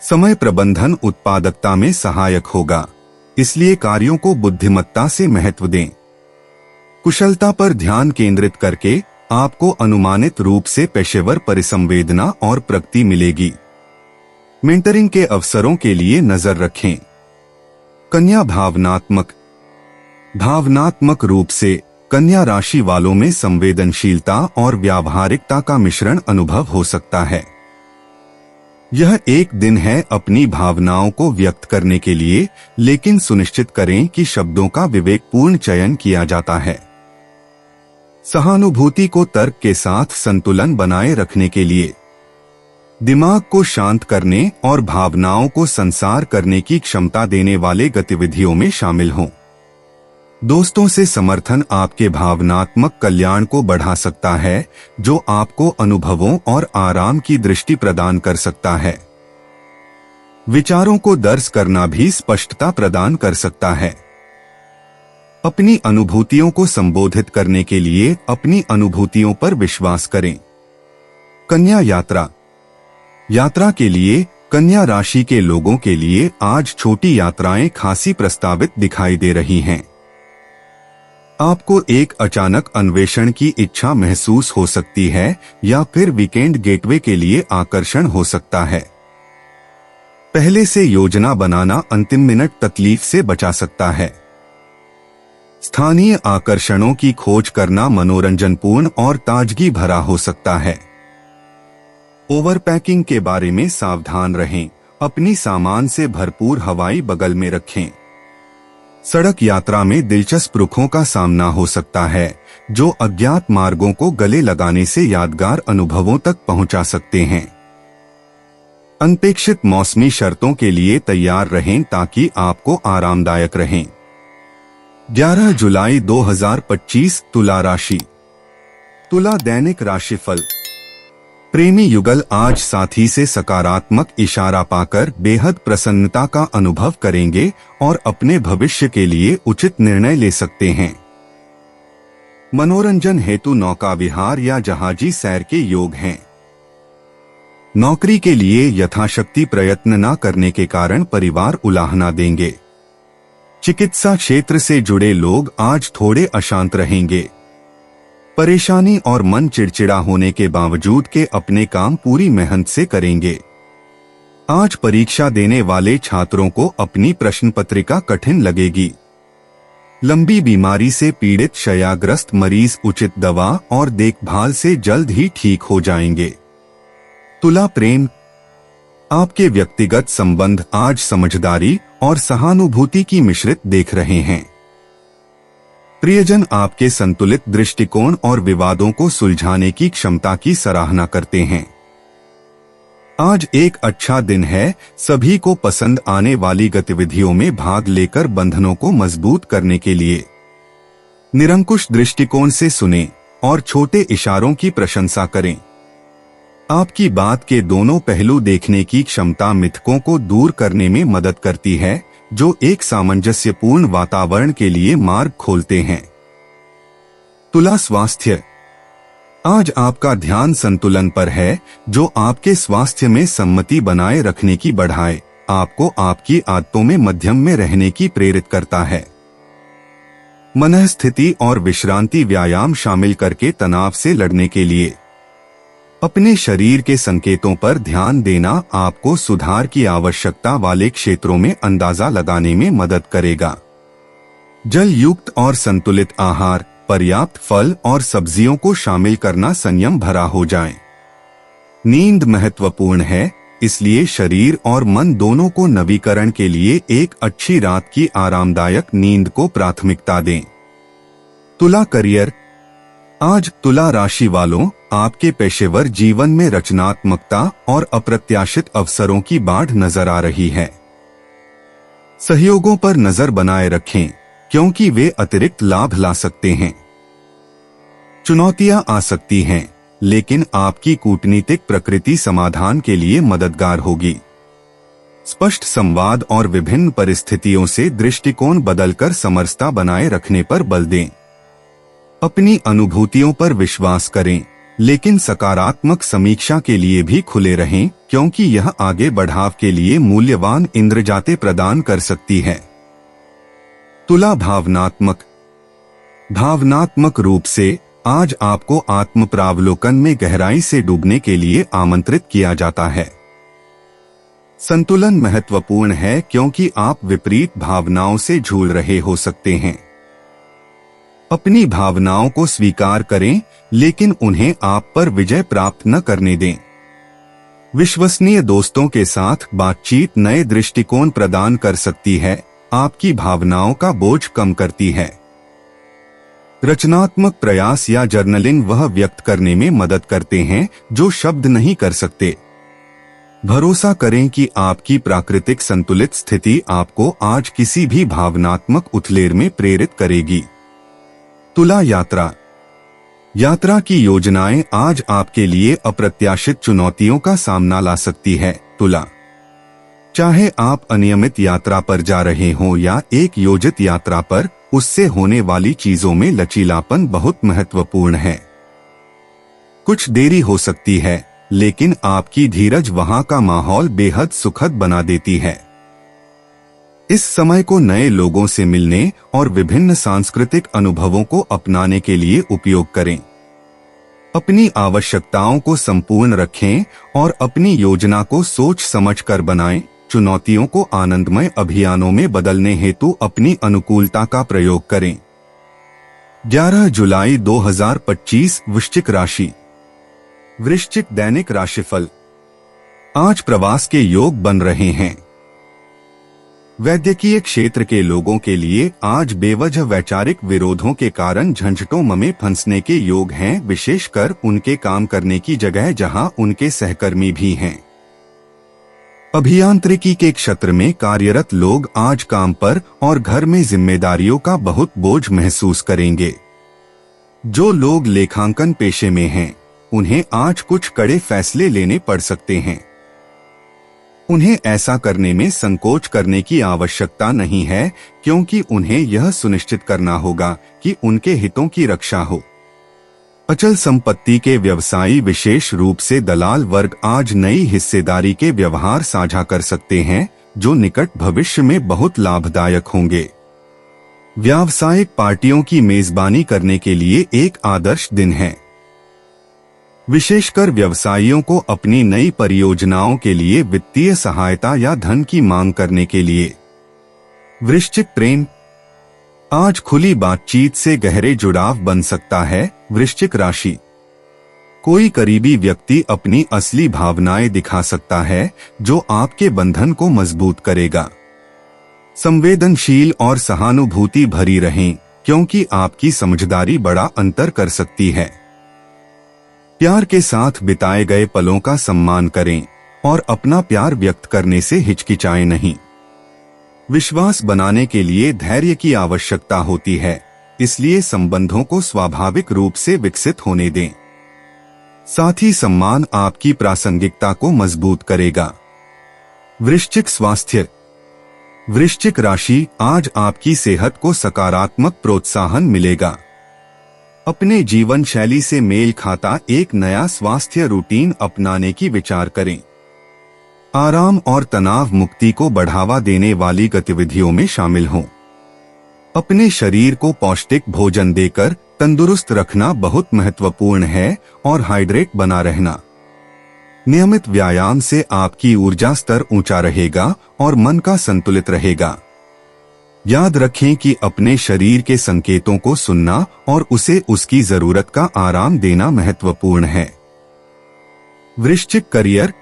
समय प्रबंधन उत्पादकता में सहायक होगा, इसलिए कार्यों को बुद्धिमत्ता से महत्व दें। कुशलता पर ध्यान केंद्रित करके आपको अनुमानित रूप से पेशेवर परिसंवेदना और प्रगति मिलेगी। मेंटरिंग के अवसरों के लिए नजर रखें। कन्या भावनात्मक रूप से कन्या राशि वालों में संवेदनशीलता और व्यावहारिकता का मिश्रण अनुभव हो सकता है। यह एक दिन है अपनी भावनाओं को व्यक्त करने के लिए, लेकिन सुनिश्चित करें कि शब्दों का विवेकपूर्ण चयन किया जाता है। सहानुभूति को तर्क के साथ संतुलन बनाए रखने के लिए दिमाग को शांत करने और भावनाओं को संसार करने की क्षमता देने वाले गतिविधियों में शामिल हों। दोस्तों से समर्थन आपके भावनात्मक कल्याण को बढ़ा सकता है, जो आपको अनुभवों और आराम की दृष्टि प्रदान कर सकता है। विचारों को दर्ज करना भी स्पष्टता प्रदान कर सकता है। अपनी अनुभूतियों को संबोधित करने के लिए अपनी अनुभूतियों पर विश्वास करें। कन्या यात्रा के लिए कन्या राशि के लोगों के लिए आज छोटी यात्राएं खासी प्रस्तावित दिखाई दे रही हैं। आपको एक अचानक अन्वेषण की इच्छा महसूस हो सकती है या फिर वीकेंड गेटवे के लिए आकर्षण हो सकता है। पहले से योजना बनाना अंतिम मिनट तकलीफ से बचा सकता है। स्थानीय आकर्षणों की खोज करना मनोरंजनपूर्ण और ताजगी भरा हो सकता है। ओवरपैकिंग के बारे में सावधान रहें, अपनी सामान से भरपूर हवाई बगल में रखें। सड़क यात्रा में दिलचस्प रुखों का सामना हो सकता है, जो अज्ञात मार्गों को गले लगाने से यादगार अनुभवों तक पहुंचा सकते हैं। अनपेक्षित मौसमी शर्तों के लिए तैयार रहें ताकि आपको आरामदायक रहें। 11 जुलाई 2025 तुला राशि। तुला दैनिक राशिफल। प्रेमी युगल आज साथी से सकारात्मक इशारा पाकर बेहद प्रसन्नता का अनुभव करेंगे और अपने भविष्य के लिए उचित निर्णय ले सकते हैं। मनोरंजन हेतु नौका विहार या जहाजी सैर के योग हैं। नौकरी के लिए यथाशक्ति प्रयत्न न करने के कारण परिवार उलाहना देंगे। चिकित्सा क्षेत्र से जुड़े लोग आज थोड़े अशांत रहेंगे। परेशानी और मन चिड़चिड़ा होने के बावजूद के अपने काम पूरी मेहनत से करेंगे। आज परीक्षा देने वाले छात्रों को अपनी प्रश्न पत्रिका कठिन लगेगी। लंबी बीमारी से पीड़ित शय्याग्रस्त मरीज उचित दवा और देखभाल से जल्द ही ठीक हो जाएंगे। तुला प्रेम, आपके व्यक्तिगत संबंध आज समझदारी और सहानुभूति की मिश्रित देख रहे हैं। प्रियजन आपके संतुलित दृष्टिकोण और विवादों को सुलझाने की क्षमता की सराहना करते हैं। आज एक अच्छा दिन है सभी को पसंद आने वाली गतिविधियों में भाग लेकर बंधनों को मजबूत करने के लिए। निरंकुश दृष्टिकोण से सुनें और छोटे इशारों की प्रशंसा करें। आपकी बात के दोनों पहलू देखने की क्षमता मिथकों को दूर करने में मदद करती है, जो एक सामंजस्यपूर्ण वातावरण के लिए मार्ग खोलते हैं। तुला स्वास्थ्य, आज आपका ध्यान संतुलन पर है, जो आपके स्वास्थ्य में सम्मति बनाए रखने की बढ़ाए आपको आपकी आदतों में मध्यम में रहने की प्रेरित करता है। मन स्थिति और विश्रांति व्यायाम शामिल करके तनाव से लड़ने के लिए अपने शरीर के संकेतों पर ध्यान देना आपको सुधार की आवश्यकता वाले क्षेत्रों में अंदाजा लगाने में मदद करेगा। जल युक्त और संतुलित आहार, पर्याप्त फल और सब्जियों को शामिल करना संयम भरा हो जाए। नींद महत्वपूर्ण है, इसलिए शरीर और मन दोनों को नवीकरण के लिए एक अच्छी रात की आरामदायक नींद को प्राथमिकता दें। तुला करियर, आज तुला राशि वालों, आपके पेशेवर जीवन में रचनात्मकता और अप्रत्याशित अवसरों की बाढ़ नजर आ रही है। सहयोगों पर नजर बनाए रखें, क्योंकि वे अतिरिक्त लाभ ला सकते हैं। चुनौतियां आ सकती हैं, लेकिन आपकी कूटनीतिक प्रकृति समाधान के लिए मददगार होगी। स्पष्ट संवाद और विभिन्न परिस्थितियों से दृष्टिकोण बदलकर समरसता बनाए रखने पर बल दें। अपनी अनुभूतियों पर विश्वास करें, लेकिन सकारात्मक समीक्षा के लिए भी खुले रहें, क्योंकि यह आगे बढ़ाव के लिए मूल्यवान इंद्रजाते प्रदान कर सकती है। तुला भावनात्मक रूप से आज आपको आत्म प्रावलोकन में गहराई से डूबने के लिए आमंत्रित किया जाता है। संतुलन महत्वपूर्ण है, क्योंकि आप विपरीत भावनाओं से झूल रहे हो सकते हैं। अपनी भावनाओं को स्वीकार करें, लेकिन उन्हें आप पर विजय प्राप्त न करने दें। विश्वसनीय दोस्तों के साथ बातचीत नए दृष्टिकोण प्रदान कर सकती है, आपकी भावनाओं का बोझ कम करती है। रचनात्मक प्रयास या जर्नलिंग वह व्यक्त करने में मदद करते हैं जो शब्द नहीं कर सकते। भरोसा करें कि आपकी प्राकृतिक संतुलित स्थिति आपको आज किसी भी भावनात्मक उथलेर में प्रेरित करेगी। तुला यात्रा की योजनाएं आज आपके लिए अप्रत्याशित चुनौतियों का सामना ला सकती है। तुला, चाहे आप अनियमित यात्रा पर जा रहे हों या एक योजित यात्रा पर, उससे होने वाली चीजों में लचीलापन बहुत महत्वपूर्ण है। कुछ देरी हो सकती है, लेकिन आपकी धीरज वहां का माहौल बेहद सुखद बना देती है। इस समय को नए लोगों से मिलने और विभिन्न सांस्कृतिक अनुभवों को अपनाने के लिए उपयोग करें। अपनी आवश्यकताओं को संपूर्ण रखें और अपनी योजना को सोच समझकर बनाएं। चुनौतियों को आनंदमय अभियानों में बदलने हेतु अपनी अनुकूलता का प्रयोग करें। 11 जुलाई 2025 वृश्चिक राशि। वृश्चिक दैनिक राशिफल। आज प्रवास के योग बन रहे हैं। वैद्यकीय क्षेत्र के लोगों के लिए आज बेवजह वैचारिक विरोधों के कारण झंझटों में फंसने के योग हैं, विशेषकर उनके काम करने की जगह जहां उनके सहकर्मी भी हैं। अभियांत्रिकी के क्षेत्र में कार्यरत लोग आज काम पर और घर में जिम्मेदारियों का बहुत बोझ महसूस करेंगे। जो लोग लेखांकन पेशे में हैं, उन्हें आज कुछ कड़े फैसले लेने पड़ सकते हैं। उन्हें ऐसा करने में संकोच करने की आवश्यकता नहीं है, क्योंकि उन्हें यह सुनिश्चित करना होगा कि उनके हितों की रक्षा हो। अचल संपत्ति के व्यवसायी, विशेष रूप से दलाल वर्ग, आज नई हिस्सेदारी के व्यवहार साझा कर सकते हैं, जो निकट भविष्य में बहुत लाभदायक होंगे। व्यावसायिक पार्टियों की मेजबानी करने के लिए एक आदर्श दिन है, विशेषकर व्यवसायियों को अपनी नई परियोजनाओं के लिए वित्तीय सहायता या धन की मांग करने के लिए। वृश्चिक प्रेम। आज खुली बातचीत से गहरे जुड़ाव बन सकता है। वृश्चिक राशि। कोई करीबी व्यक्ति अपनी असली भावनाएं दिखा सकता है जो आपके बंधन को मजबूत करेगा। संवेदनशील और सहानुभूति भरी रहें, क्योंकि आपकी समझदारी बड़ा अंतर कर सकती है। प्यार के साथ बिताए गए पलों का सम्मान करें और अपना प्यार व्यक्त करने से हिचकिचाएं नहीं। विश्वास बनाने के लिए धैर्य की आवश्यकता होती है, इसलिए संबंधों को स्वाभाविक रूप से विकसित होने दें। साथ ही सम्मान आपकी प्रासंगिकता को मजबूत करेगा। वृश्चिक स्वास्थ्य। वृश्चिक राशि, आज आपकी सेहत को सकारात्मक प्रोत्साहन मिलेगा। अपने जीवन शैली से मेल खाता एक नया स्वास्थ्य रूटीन अपनाने की विचार करें। आराम और तनाव मुक्ति को बढ़ावा देने वाली गतिविधियों में शामिल हों। अपने शरीर को पौष्टिक भोजन देकर तंदुरुस्त रखना बहुत महत्वपूर्ण है और हाइड्रेट बना रहना। नियमित व्यायाम से आपकी ऊर्जा स्तर ऊंचा रहेगा और मन का संतुलित रहेगा। याद रखें कि अपने शरीर के संकेतों को सुनना और उसे उसकी जरूरत का आराम देना महत्वपूर्ण है। वृश्चिक करियर।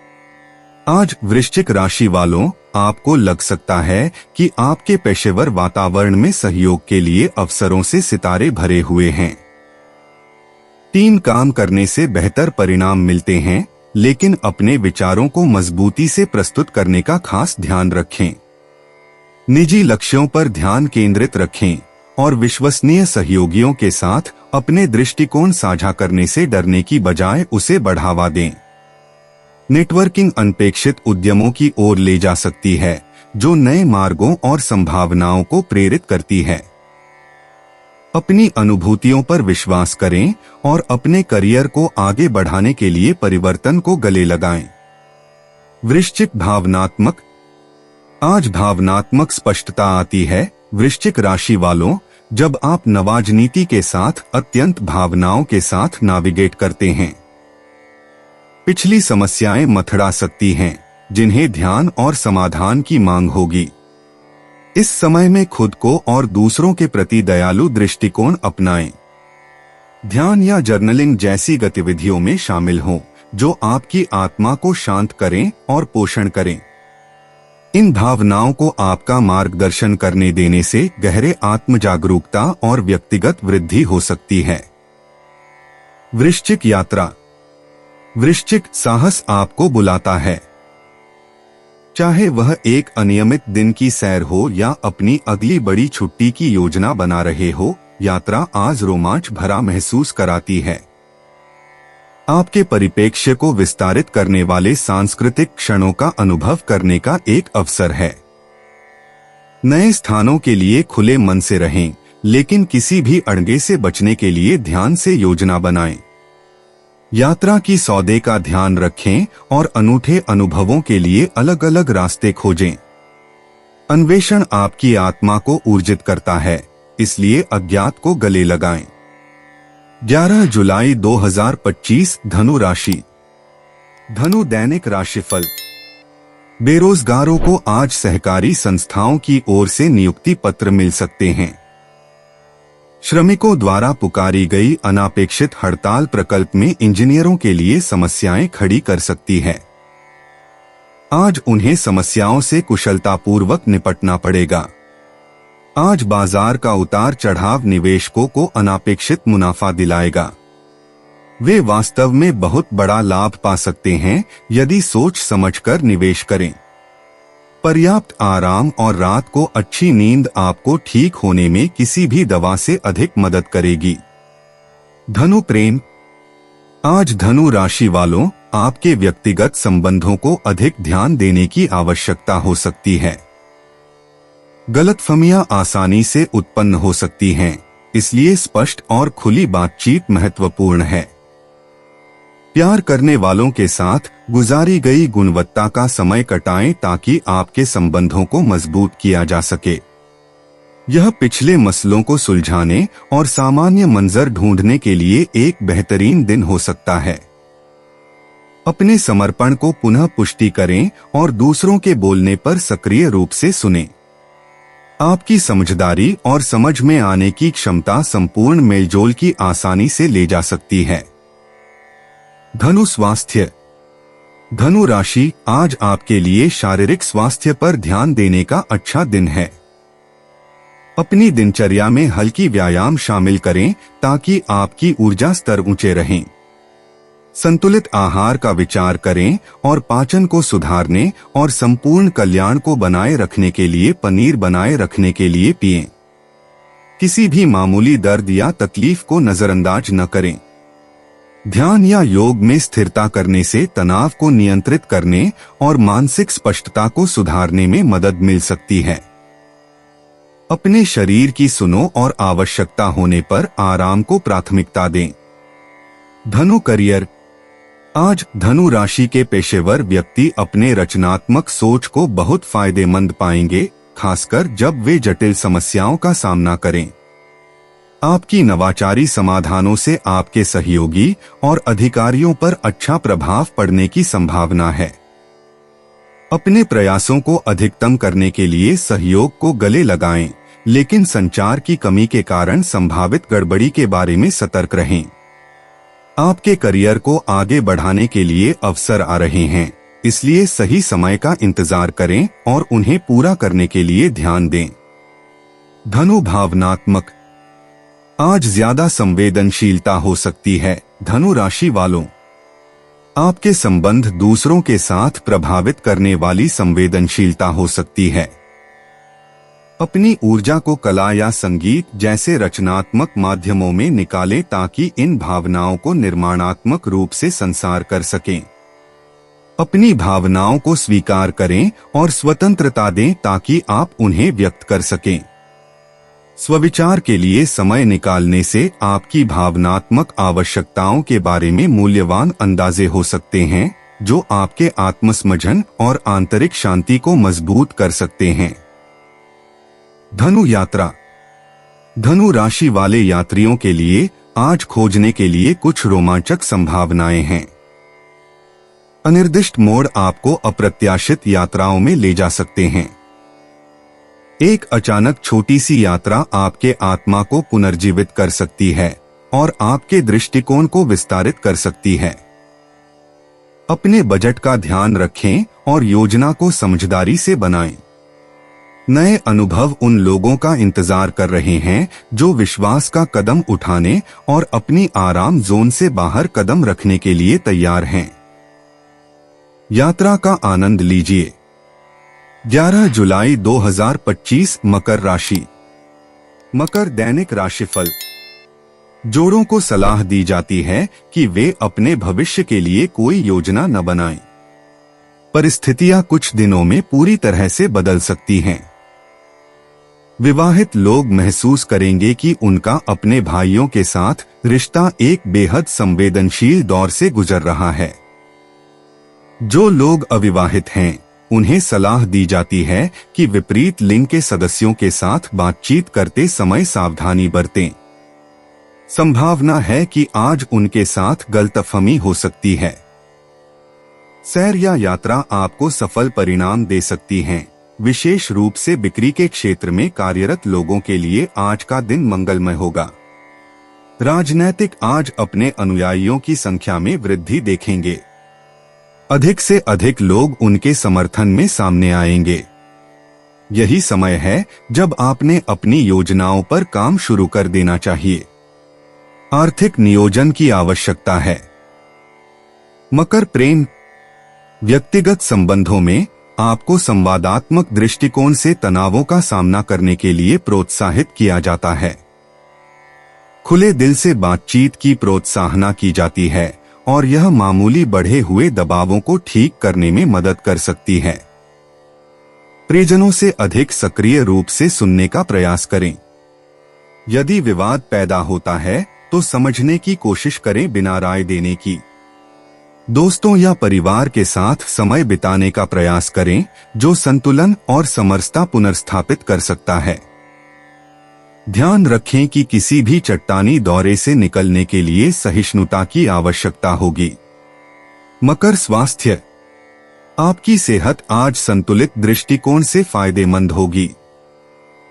आज वृश्चिक राशि वालों, आपको लग सकता है कि आपके पेशेवर वातावरण में सहयोग के लिए अवसरों से सितारे भरे हुए हैं। टीम काम करने से बेहतर परिणाम मिलते हैं, लेकिन अपने विचारों को मजबूती से प्रस्तुत करने का खास ध्यान रखें। निजी लक्ष्यों पर ध्यान केंद्रित रखें और विश्वसनीय सहयोगियों के साथ अपने दृष्टिकोण साझा करने से डरने की बजाय उसे बढ़ावा दें। नेटवर्किंग अनपेक्षित उद्यमों की ओर ले जा सकती है, जो नए मार्गों और संभावनाओं को प्रेरित करती है। अपनी अनुभूतियों पर विश्वास करें और अपने करियर को आगे बढ़ाने के लिए परिवर्तन को गले लगाएं। वृश्चिक भावनात्मक। आज भावनात्मक स्पष्टता आती है वृश्चिक राशि वालों, जब आप नवाजनीति के साथ अत्यंत भावनाओं के साथ नाविगेट करते हैं। पिछली समस्याएं मथड़ा सकती हैं, जिन्हें ध्यान और समाधान की मांग होगी। इस समय में खुद को और दूसरों के प्रति दयालु दृष्टिकोण अपनाएं। ध्यान या जर्नलिंग जैसी गतिविधियों में शामिल हों, जो आपकी आत्मा को शांत करें और पोषण करें। इन भावनाओं को आपका मार्गदर्शन करने देने से गहरे आत्म जागरूकता और व्यक्तिगत वृद्धि हो सकती है। वृश्चिक यात्रा। वृश्चिक साहस आपको बुलाता है। चाहे वह एक अनियमित दिन की सैर हो या अपनी अगली बड़ी छुट्टी की योजना बना रहे हो, यात्रा आज रोमांच भरा महसूस कराती है। आपके परिप्रेक्ष्य को विस्तारित करने वाले सांस्कृतिक क्षणों का अनुभव करने का एक अवसर है। नए स्थानों के लिए खुले मन से रहें, लेकिन किसी भी अड़ंगे से बचने के लिए ध्यान से योजना बनाएं। यात्रा की सौदे का ध्यान रखें और अनूठे अनुभवों के लिए अलग अलग रास्ते खोजें। अन्वेषण आपकी आत्मा को ऊर्जित करता है, इसलिए अज्ञात को गले लगाएं। 11 जुलाई 2025 धनु राशि। धनु दैनिक राशिफल। बेरोजगारों को आज सहकारी संस्थाओं की ओर से नियुक्ति पत्र मिल सकते हैं। श्रमिकों द्वारा पुकारी गई अनापेक्षित हड़ताल प्रकल्प में इंजीनियरों के लिए समस्याएं खड़ी कर सकती है। आज उन्हें समस्याओं से कुशलतापूर्वक निपटना पड़ेगा। आज बाजार का उतार चढ़ाव निवेशकों को अनापेक्षित मुनाफा दिलाएगा। वे वास्तव में बहुत बड़ा लाभ पा सकते हैं यदि सोच समझकर निवेश करें। पर्याप्त आराम और रात को अच्छी नींद आपको ठीक होने में किसी भी दवा से अधिक मदद करेगी। धनु प्रेम। आज धनु राशि वालों, आपके व्यक्तिगत संबंधों को अधिक ध्यान देने की आवश्यकता हो सकती है। गलतफहमियां आसानी से उत्पन्न हो सकती हैं, इसलिए स्पष्ट और खुली बातचीत महत्वपूर्ण है। प्यार करने वालों के साथ गुजारी गई गुणवत्ता का समय कटाएं ताकि आपके संबंधों को मजबूत किया जा सके। यह पिछले मसलों को सुलझाने और सामान्य मंजर ढूंढने के लिए एक बेहतरीन दिन हो सकता है। अपने समर्पण को पुनः पुष्टि करें और दूसरों के बोलने पर सक्रिय रूप से सुनें। आपकी समझदारी और समझ में आने की क्षमता संपूर्ण मेलजोल की आसानी से ले जा सकती है। धनु स्वास्थ्य। धनु राशि, आज आपके लिए शारीरिक स्वास्थ्य पर ध्यान देने का अच्छा दिन है। अपनी दिनचर्या में हल्की व्यायाम शामिल करें ताकि आपकी ऊर्जा स्तर ऊंचे रहें। संतुलित आहार का विचार करें और पाचन को सुधारने और संपूर्ण कल्याण को बनाए रखने के लिए पनीर बनाए रखने के लिए पिएं। किसी भी मामूली दर्द या तकलीफ को नजरअंदाज न करें। ध्यान या योग में स्थिरता करने से तनाव को नियंत्रित करने और मानसिक स्पष्टता को सुधारने में मदद मिल सकती है। अपने शरीर की सुनो और आवश्यकता होने पर आराम को प्राथमिकता दें। धनु करियर, आज धनु राशि के पेशेवर व्यक्ति अपने रचनात्मक सोच को बहुत फायदेमंद पाएंगे, खासकर जब वे जटिल समस्याओं का सामना करें। आपकी नवाचारी समाधानों से आपके सहयोगी और अधिकारियों पर अच्छा प्रभाव पड़ने की संभावना है। अपने प्रयासों को अधिकतम करने के लिए सहयोग को गले लगाएं, लेकिन संचार की कमी के कारण संभावित गड़बड़ी के बारे में सतर्क रहें। आपके करियर को आगे बढ़ाने के लिए अवसर आ रहे हैं, इसलिए सही समय का इंतजार करें और उन्हें पूरा करने के लिए ध्यान दें। धनु भावनात्मक, आज ज्यादा संवेदनशीलता हो सकती है। धनु राशि वालों, आपके संबंध दूसरों के साथ प्रभावित करने वाली संवेदनशीलता हो सकती है। अपनी ऊर्जा को कला या संगीत जैसे रचनात्मक माध्यमों में निकालें ताकि इन भावनाओं को निर्माणात्मक रूप से संसार कर सकें। अपनी भावनाओं को स्वीकार करें और स्वतंत्रता दें ताकि आप उन्हें व्यक्त कर सकें। स्वविचार के लिए समय निकालने से आपकी भावनात्मक आवश्यकताओं के बारे में मूल्यवान अंदाजे हो सकते हैं, जो आपके आत्मसमझन और आंतरिक शांति को मजबूत कर सकते हैं। धनु यात्रा, धनु राशि वाले यात्रियों के लिए आज खोजने के लिए कुछ रोमांचक संभावनाएं हैं। अनिर्दिष्ट मोड़ आपको अप्रत्याशित यात्राओं में ले जा सकते हैं। एक अचानक छोटी सी यात्रा आपके आत्मा को पुनर्जीवित कर सकती है और आपके दृष्टिकोण को विस्तारित कर सकती है। अपने बजट का ध्यान रखें और योजना को समझदारी से बनाएं। नए अनुभव उन लोगों का इंतजार कर रहे हैं जो विश्वास का कदम उठाने और अपनी आराम जोन से बाहर कदम रखने के लिए तैयार हैं। यात्रा का आनंद लीजिए। 11 जुलाई 2025 मकर राशि। मकर दैनिक राशिफल। जोड़ों को सलाह दी जाती है कि वे अपने भविष्य के लिए कोई योजना न बनाएं। परिस्थितियां कुछ दिनों में पूरी तरह से बदल सकती हैं। विवाहित लोग महसूस करेंगे कि उनका अपने भाइयों के साथ रिश्ता एक बेहद संवेदनशील दौर से गुजर रहा है। जो लोग अविवाहित हैं, उन्हें सलाह दी जाती है कि विपरीत लिंग के सदस्यों के साथ बातचीत करते समय सावधानी बरतें। संभावना है कि आज उनके साथ गलतफहमी हो सकती है। सैर या यात्रा आपको सफल परिणाम दे सकती हैं। विशेष रूप से बिक्री के क्षेत्र में कार्यरत लोगों के लिए आज का दिन मंगलमय होगा। राजनीतिक आज अपने अनुयायियों की संख्या में वृद्धि देखेंगे। अधिक से अधिक लोग उनके समर्थन में सामने आएंगे। यही समय है जब आपने अपनी योजनाओं पर काम शुरू कर देना चाहिए। आर्थिक नियोजन की आवश्यकता है। मकर प्रेम, व्यक्तिगत संबंधों में आपको संवादात्मक दृष्टिकोण से तनावों का सामना करने के लिए प्रोत्साहित किया जाता है। खुले दिल से बातचीत की प्रोत्साहना की जाती है और यह मामूली बढ़े हुए दबावों को ठीक करने में मदद कर सकती है। परिजनों से अधिक सक्रिय रूप से सुनने का प्रयास करें। यदि विवाद पैदा होता है तो समझने की कोशिश करें बिना राय देने की। दोस्तों या परिवार के साथ समय बिताने का प्रयास करें जो संतुलन और समरसता पुनर्स्थापित कर सकता है। ध्यान रखें कि किसी भी चट्टानी दौरे से निकलने के लिए सहिष्णुता की आवश्यकता होगी। मकर स्वास्थ्य, आपकी सेहत आज संतुलित दृष्टिकोण से फायदेमंद होगी।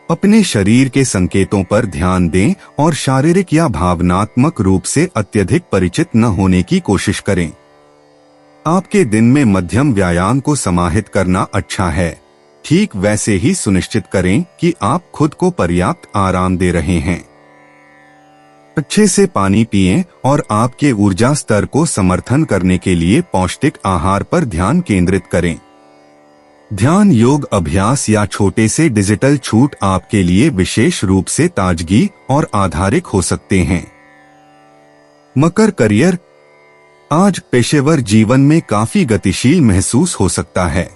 अपने शरीर के संकेतों पर ध्यान दें और शारीरिक या भावनात्मक रूप से अत्यधिक परिचित न होने की कोशिश करें। आपके दिन में मध्यम व्यायाम को समाहित करना अच्छा है। ठीक वैसे ही सुनिश्चित करें कि आप खुद को पर्याप्त आराम दे रहे हैं। अच्छे से पानी पिएं और आपके ऊर्जा स्तर को समर्थन करने के लिए पौष्टिक आहार पर ध्यान केंद्रित करें। ध्यान, योग अभ्यास या छोटे से डिजिटल छूट आपके लिए विशेष रूप से ताजगी और आधारिक हो सकते हैं। मकर करियर, आज पेशेवर जीवन में काफी गतिशील महसूस हो सकता है।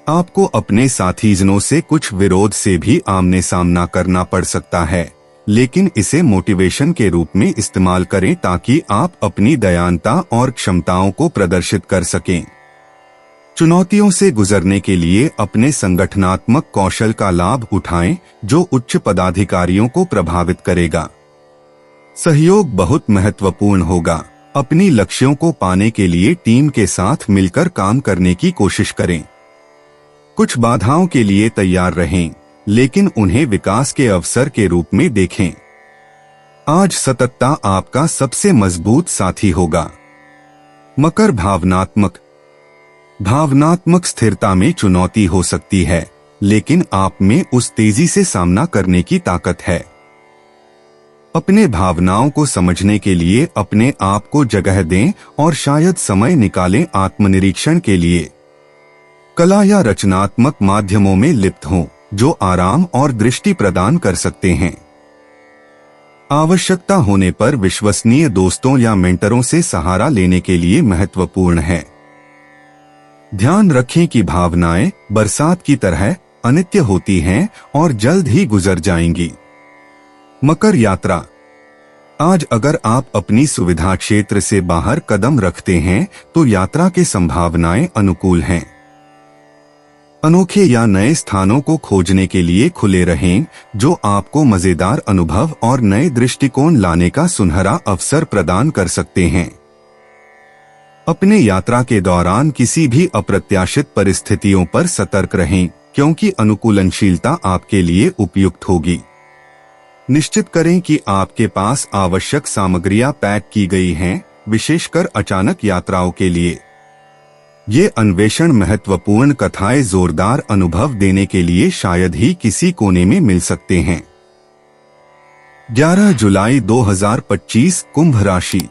आपको अपने साथीजनों से कुछ विरोध से भी आमने सामना करना पड़ सकता है, लेकिन इसे मोटिवेशन के रूप में इस्तेमाल करें ताकि आप अपनी दयानता और क्षमताओं को प्रदर्शित कर सकें। चुनौतियों से गुजरने के लिए अपने संगठनात्मक कौशल का लाभ उठाएं, जो उच्च पदाधिकारियों को प्रभावित करेगा। सहयोग बहुत महत्वपूर्ण होगा। अपनी लक्ष्यों को पाने के लिए टीम के साथ मिलकर काम करने की कोशिश करें। कुछ बाधाओं के लिए तैयार रहें, लेकिन उन्हें विकास के अवसर के रूप में देखें। आज सततता आपका सबसे मजबूत साथी होगा। मकर भावनात्मक स्थिरता में चुनौती हो सकती है, लेकिन आप में उस तेजी से सामना करने की ताकत है। अपने भावनाओं को समझने के लिए अपने आप को जगह दें और शायद समय निकालें आत्मनिरीक्षण के लिए। कला या रचनात्मक माध्यमों में लिप्त हों, जो आराम और दृष्टि प्रदान कर सकते हैं। आवश्यकता होने पर विश्वसनीय दोस्तों या मेंटरों से सहारा लेने के लिए महत्वपूर्ण है। ध्यान रखें कि भावनाएं बरसात की तरह अनित्य होती हैं और जल्द ही गुजर जाएंगी। मकर यात्रा, आज अगर आप अपनी सुविधा क्षेत्र से बाहर कदम रखते हैं तो यात्रा की संभावनाएं अनुकूल हैं। अनोखे या नए स्थानों को खोजने के लिए खुले रहें, जो आपको मजेदार अनुभव और नए दृष्टिकोण लाने का सुनहरा अवसर प्रदान कर सकते हैं। अपने यात्रा के दौरान किसी भी अप्रत्याशित परिस्थितियों पर सतर्क रहें, क्योंकि अनुकूलनशीलता आपके लिए उपयुक्त होगी। निश्चित करें कि आपके पास आवश्यक सामग्रियां पैक की गई हैं, विशेषकर अचानक यात्राओं के लिए। ये अन्वेषण महत्वपूर्ण कथाएं जोरदार अनुभव देने के लिए शायद ही किसी कोने में मिल सकते हैं। 11 जुलाई 2025 कुंभ राशि।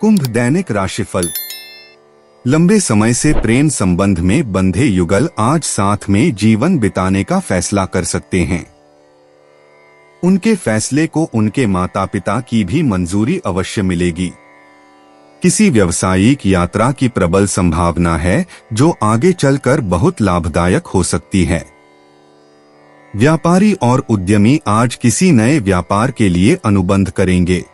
कुंभ दैनिक राशिफल। लंबे समय से प्रेम संबंध में बंधे युगल आज साथ में जीवन बिताने का फैसला कर सकते हैं। उनके फैसले को उनके माता पिता की भी मंजूरी अवश्य मिलेगी। किसी व्यावसायिक यात्रा की प्रबल संभावना है, जो आगे चलकर बहुत लाभदायक हो सकती है। व्यापारी और उद्यमी आज किसी नए व्यापार के लिए अनुबंध करेंगे।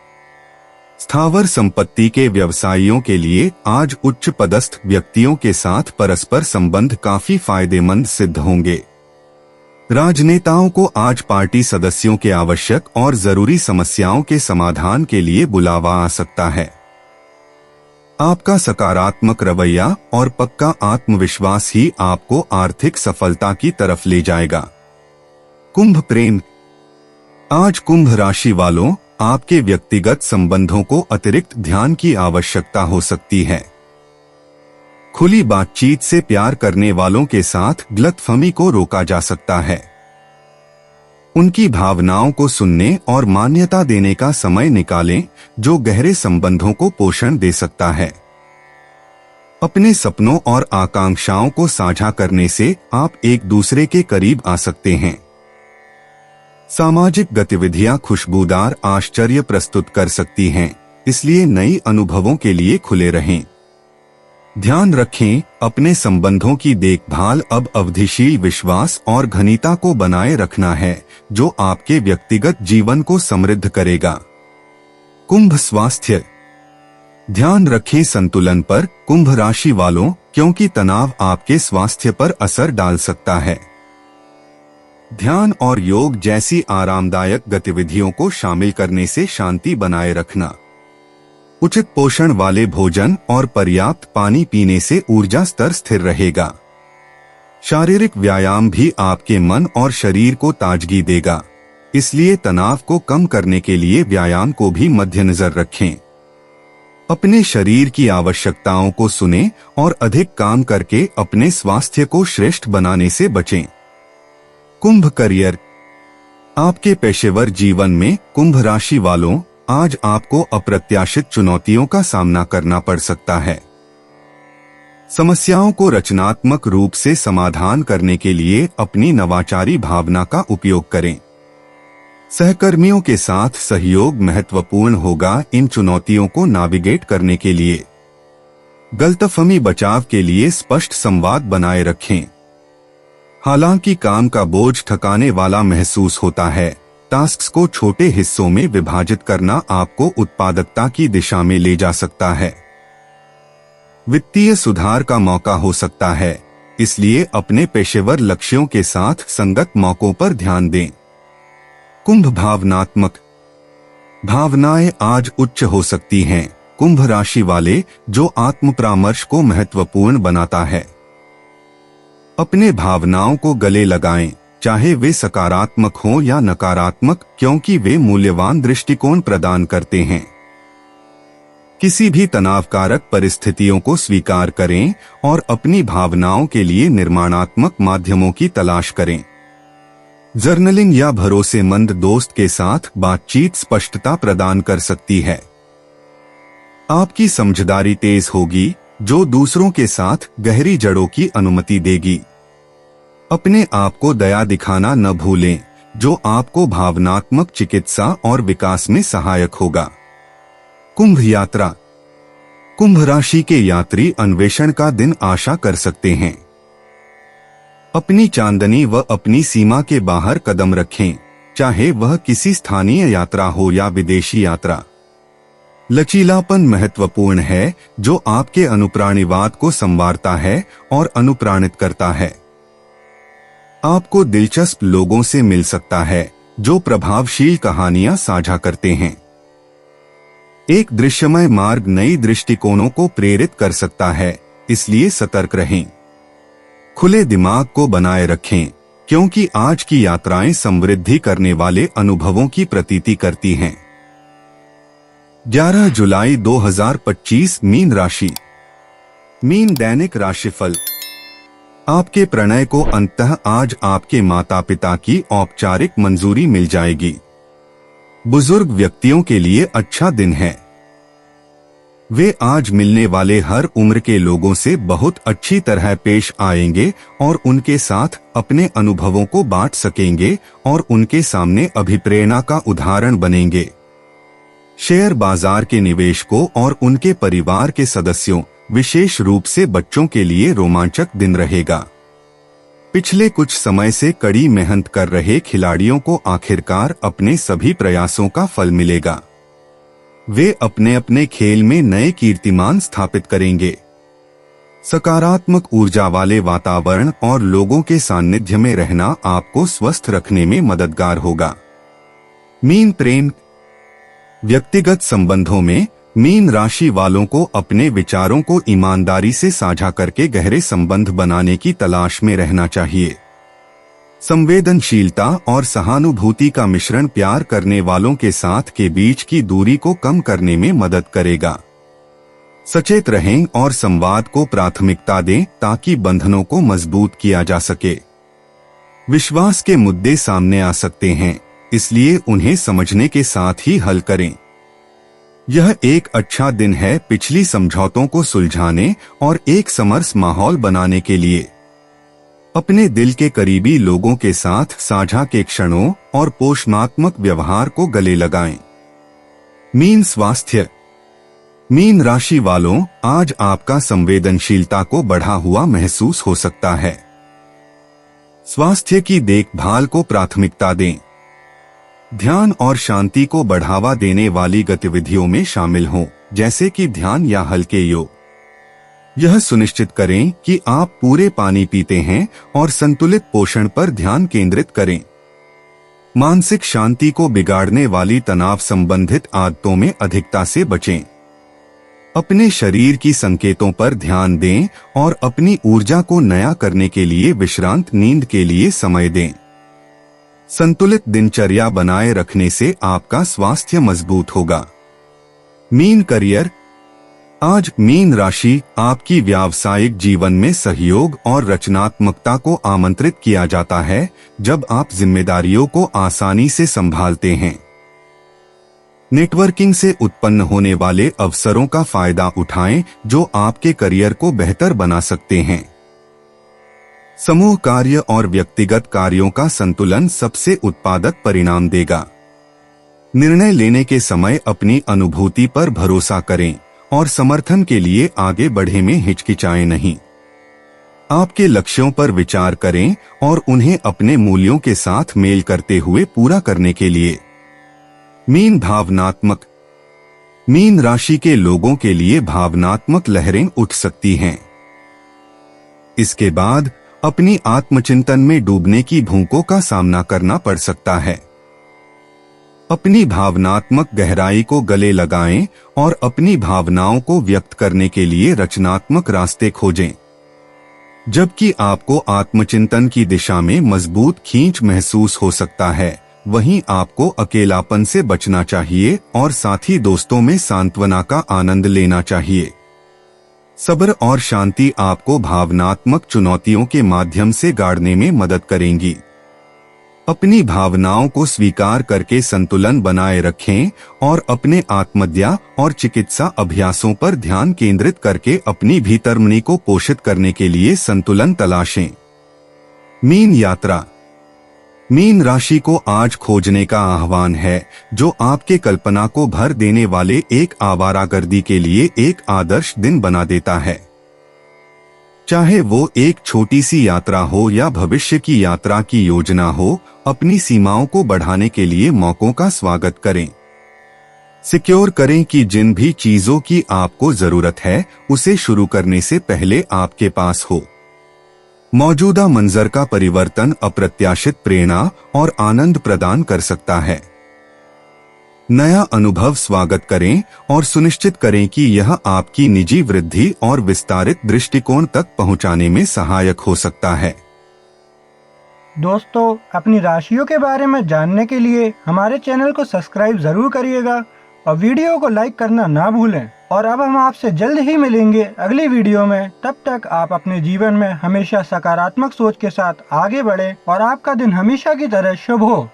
स्थावर संपत्ति के व्यवसायियों के लिए आज उच्च पदस्थ व्यक्तियों के साथ परस्पर संबंध काफी फायदेमंद सिद्ध होंगे। राजनेताओं को आज पार्टी सदस्यों के आवश्यक और जरूरी समस्याओं के समाधान के लिए बुलावा आ सकता है। आपका सकारात्मक रवैया और पक्का आत्मविश्वास ही आपको आर्थिक सफलता की तरफ ले जाएगा। कुंभ प्रेम। आज कुंभ राशि वालों, आपके व्यक्तिगत संबंधों को अतिरिक्त ध्यान की आवश्यकता हो सकती है। खुली बातचीत से प्यार करने वालों के साथ गलतफहमी को रोका जा सकता है। उनकी भावनाओं को सुनने और मान्यता देने का समय निकालें, जो गहरे संबंधों को पोषण दे सकता है। अपने सपनों और आकांक्षाओं को साझा करने से आप एक दूसरे के करीब आ सकते हैं। सामाजिक गतिविधियां खुशबूदार आश्चर्य प्रस्तुत कर सकती हैं, इसलिए नई अनुभवों के लिए खुले रहें। ध्यान रखें, अपने संबंधों की देखभाल अब अवधिशील विश्वास और घनिता को बनाए रखना है, जो आपके व्यक्तिगत जीवन को समृद्ध करेगा। कुंभ स्वास्थ्य। ध्यान रखें संतुलन पर कुंभ राशि वालों, क्योंकि तनाव आपके स्वास्थ्य पर असर डाल सकता है। ध्यान और योग जैसी आरामदायक गतिविधियों को शामिल करने से शांति बनाए रखना, उचित पोषण वाले भोजन और पर्याप्त पानी पीने से ऊर्जा स्तर स्थिर रहेगा। शारीरिक व्यायाम भी आपके मन और शरीर को ताजगी देगा, इसलिए तनाव को कम करने के लिए व्यायाम को भी मद्देनजर रखें। अपने शरीर की आवश्यकताओं को सुनें और अधिक काम करके अपने स्वास्थ्य को श्रेष्ठ बनाने से बचें। कुंभ करियर। आपके पेशेवर जीवन में कुंभ राशि वालों, आज आपको अप्रत्याशित चुनौतियों का सामना करना पड़ सकता है। समस्याओं को रचनात्मक रूप से समाधान करने के लिए अपनी नवाचारी भावना का उपयोग करें। सहकर्मियों के साथ सहयोग महत्वपूर्ण होगा इन चुनौतियों को नेविगेट करने के लिए। गलतफहमी बचाव के लिए स्पष्ट संवाद बनाए रखें। हालांकि काम का बोझ थकाने वाला महसूस होता है, टास्क्स को छोटे हिस्सों में विभाजित करना आपको उत्पादकता की दिशा में ले जा सकता है। वित्तीय सुधार का मौका हो सकता है, इसलिए अपने पेशेवर लक्ष्यों के साथ संगत मौकों पर ध्यान दें। कुंभ भावनात्मक। भावनाएं आज उच्च हो सकती हैं, कुंभ राशि वाले, जो आत्म परामर्श को महत्वपूर्ण बनाता है। अपने भावनाओं को गले लगाएं, चाहे वे सकारात्मक हों या नकारात्मक, क्योंकि वे मूल्यवान दृष्टिकोण प्रदान करते हैं। किसी भी तनावकारक परिस्थितियों को स्वीकार करें और अपनी भावनाओं के लिए निर्माणात्मक माध्यमों की तलाश करें। जर्नलिंग या भरोसेमंद दोस्त के साथ बातचीत स्पष्टता प्रदान कर सकती है। आपकी समझदारी तेज होगी, जो दूसरों के साथ गहरी जड़ों की अनुमति देगी। अपने आप को दया दिखाना न भूलें, जो आपको भावनात्मक चिकित्सा और विकास में सहायक होगा। कुंभ यात्रा। कुंभ राशि के यात्री अन्वेषण का दिन आशा कर सकते हैं। अपनी चांदनी व अपनी सीमा के बाहर कदम रखें, चाहे वह किसी स्थानीय यात्रा हो या विदेशी यात्रा। लचीलापन महत्वपूर्ण है, जो आपके अनुप्राणीवाद को संवारता है और अनुप्राणित करता है। आपको दिलचस्प लोगों से मिल सकता है, जो प्रभावशील कहानियां साझा करते हैं। एक दृश्यमय मार्ग नई दृष्टिकोणों को प्रेरित कर सकता है, इसलिए सतर्क रहें। खुले दिमाग को बनाए रखें, क्योंकि आज की यात्राएं समृद्धि करने वाले अनुभवों की प्रतीति करती हैं। 11 जुलाई 2025 मीन राशि। मीन दैनिक राशिफल। आपके प्रणय को अंततः आज आपके माता पिता की औपचारिक मंजूरी मिल जाएगी। बुजुर्ग व्यक्तियों के लिए अच्छा दिन है। वे आज मिलने वाले हर उम्र के लोगों से बहुत अच्छी तरह पेश आएंगे और उनके साथ अपने अनुभवों को बांट सकेंगे और उनके सामने अभिप्रेरणा का उदाहरण बनेंगे। शेयर बाजार के निवेशकों और उनके परिवार के सदस्यों, विशेष रूप से बच्चों के लिए रोमांचक दिन रहेगा। पिछले कुछ समय से कड़ी मेहनत कर रहे खिलाड़ियों को आखिरकार अपने सभी प्रयासों का फल मिलेगा। वे अपने अपने खेल में नए कीर्तिमान स्थापित करेंगे। सकारात्मक ऊर्जा वाले वातावरण और लोगों के सानिध्य में रहना आपको स्वस्थ रखने में मददगार होगा। मीन प्रेम। व्यक्तिगत संबंधों में मीन राशि वालों को अपने विचारों को ईमानदारी से साझा करके गहरे संबंध बनाने की तलाश में रहना चाहिए। संवेदनशीलता और सहानुभूति का मिश्रण प्यार करने वालों के साथ के बीच की दूरी को कम करने में मदद करेगा। सचेत रहें और संवाद को प्राथमिकता दें, ताकि बंधनों को मजबूत किया जा सके। विश्वास के मुद्दे सामने आ सकते हैं, इसलिए उन्हें समझने के साथ ही हल करें। यह एक अच्छा दिन है पिछली समझौतों को सुलझाने और एक समरस माहौल बनाने के लिए। अपने दिल के करीबी लोगों के साथ साझा के क्षणों और पोषणात्मक व्यवहार को गले लगाएं। मीन स्वास्थ्य। मीन राशि वालों, आज आपका संवेदनशीलता को बढ़ा हुआ महसूस हो सकता है। स्वास्थ्य की देखभाल को प्राथमिकता दें। ध्यान और शांति को बढ़ावा देने वाली गतिविधियों में शामिल हों, जैसे कि ध्यान या हल्के योग। यह सुनिश्चित करें कि आप पूरे पानी पीते हैं और संतुलित पोषण पर ध्यान केंद्रित करें। मानसिक शांति को बिगाड़ने वाली तनाव संबंधित आदतों में अधिकता से बचें। अपने शरीर की संकेतों पर ध्यान दें और अपनी ऊर्जा को नया करने के लिए विश्रांत नींद के लिए समय दें। संतुलित दिनचर्या बनाए रखने से आपका स्वास्थ्य मजबूत होगा। Mean career. आज मीन राशि आपकी व्यावसायिक जीवन में सहयोग और रचनात्मकता को आमंत्रित किया जाता है जब आप जिम्मेदारियों को आसानी से संभालते हैं। नेटवर्किंग से उत्पन्न होने वाले अवसरों का फायदा उठाएं जो आपके करियर को बेहतर बना सकते हैं। समूह कार्य और व्यक्तिगत कार्यों का संतुलन सबसे उत्पादक परिणाम देगा। निर्णय लेने के समय अपनी अनुभूति पर भरोसा करें और समर्थन के लिए आगे बढ़े में हिचकिचाएं नहीं। आपके लक्ष्यों पर विचार करें और उन्हें अपने मूल्यों के साथ मेल करते हुए पूरा करने के लिए। मीन भावनात्मक। मीन राशि के लोगों के लिए भावनात्मक लहरें उठ सकती हैं। इसके बाद अपनी आत्मचिंतन में डूबने की भूखों का सामना करना पड़ सकता है। अपनी भावनात्मक गहराई को गले लगाएं और अपनी भावनाओं को व्यक्त करने के लिए रचनात्मक रास्ते खोजें। जबकि आपको आत्मचिंतन की दिशा में मजबूत खींच महसूस हो सकता है, वहीं आपको अकेलापन से बचना चाहिए और साथी दोस्तों में सांत्वना का आनंद लेना चाहिए। सब्र और शांति आपको भावनात्मक चुनौतियों के माध्यम से गाड़ने में मदद करेंगी। अपनी भावनाओं को स्वीकार करके संतुलन बनाए रखें और अपने आत्मदया और चिकित्सा अभ्यासों पर ध्यान केंद्रित करके अपनी भीतरमनी को पोषित करने के लिए संतुलन तलाशें। मीन यात्रा। मीन राशि को आज खोजने का आह्वान है जो आपके कल्पना को भर देने वाले एक आवारागर्दी के लिए एक आदर्श दिन बना देता है। चाहे वो एक छोटी सी यात्रा हो या भविष्य की यात्रा की योजना हो, अपनी सीमाओं को बढ़ाने के लिए मौकों का स्वागत करें। सिक्योर करें कि जिन भी चीजों की आपको जरूरत है उसे शुरू करने से पहले आपके पास हो। मौजूदा मंजर का परिवर्तन अप्रत्याशित प्रेरणा और आनंद प्रदान कर सकता है। नया अनुभव स्वागत करें और सुनिश्चित करें कि यह आपकी निजी वृद्धि और विस्तारित दृष्टिकोण तक पहुंचाने में सहायक हो सकता है। दोस्तों, अपनी राशियों के बारे में जानने के लिए हमारे चैनल को सब्सक्राइब जरूर करिएगा और वीडियो को लाइक करना ना भूलें। और अब हम आपसे जल्द ही मिलेंगे अगली वीडियो में। तब तक आप अपने जीवन में हमेशा सकारात्मक सोच के साथ आगे बढ़ें और आपका दिन हमेशा की तरह शुभ हो।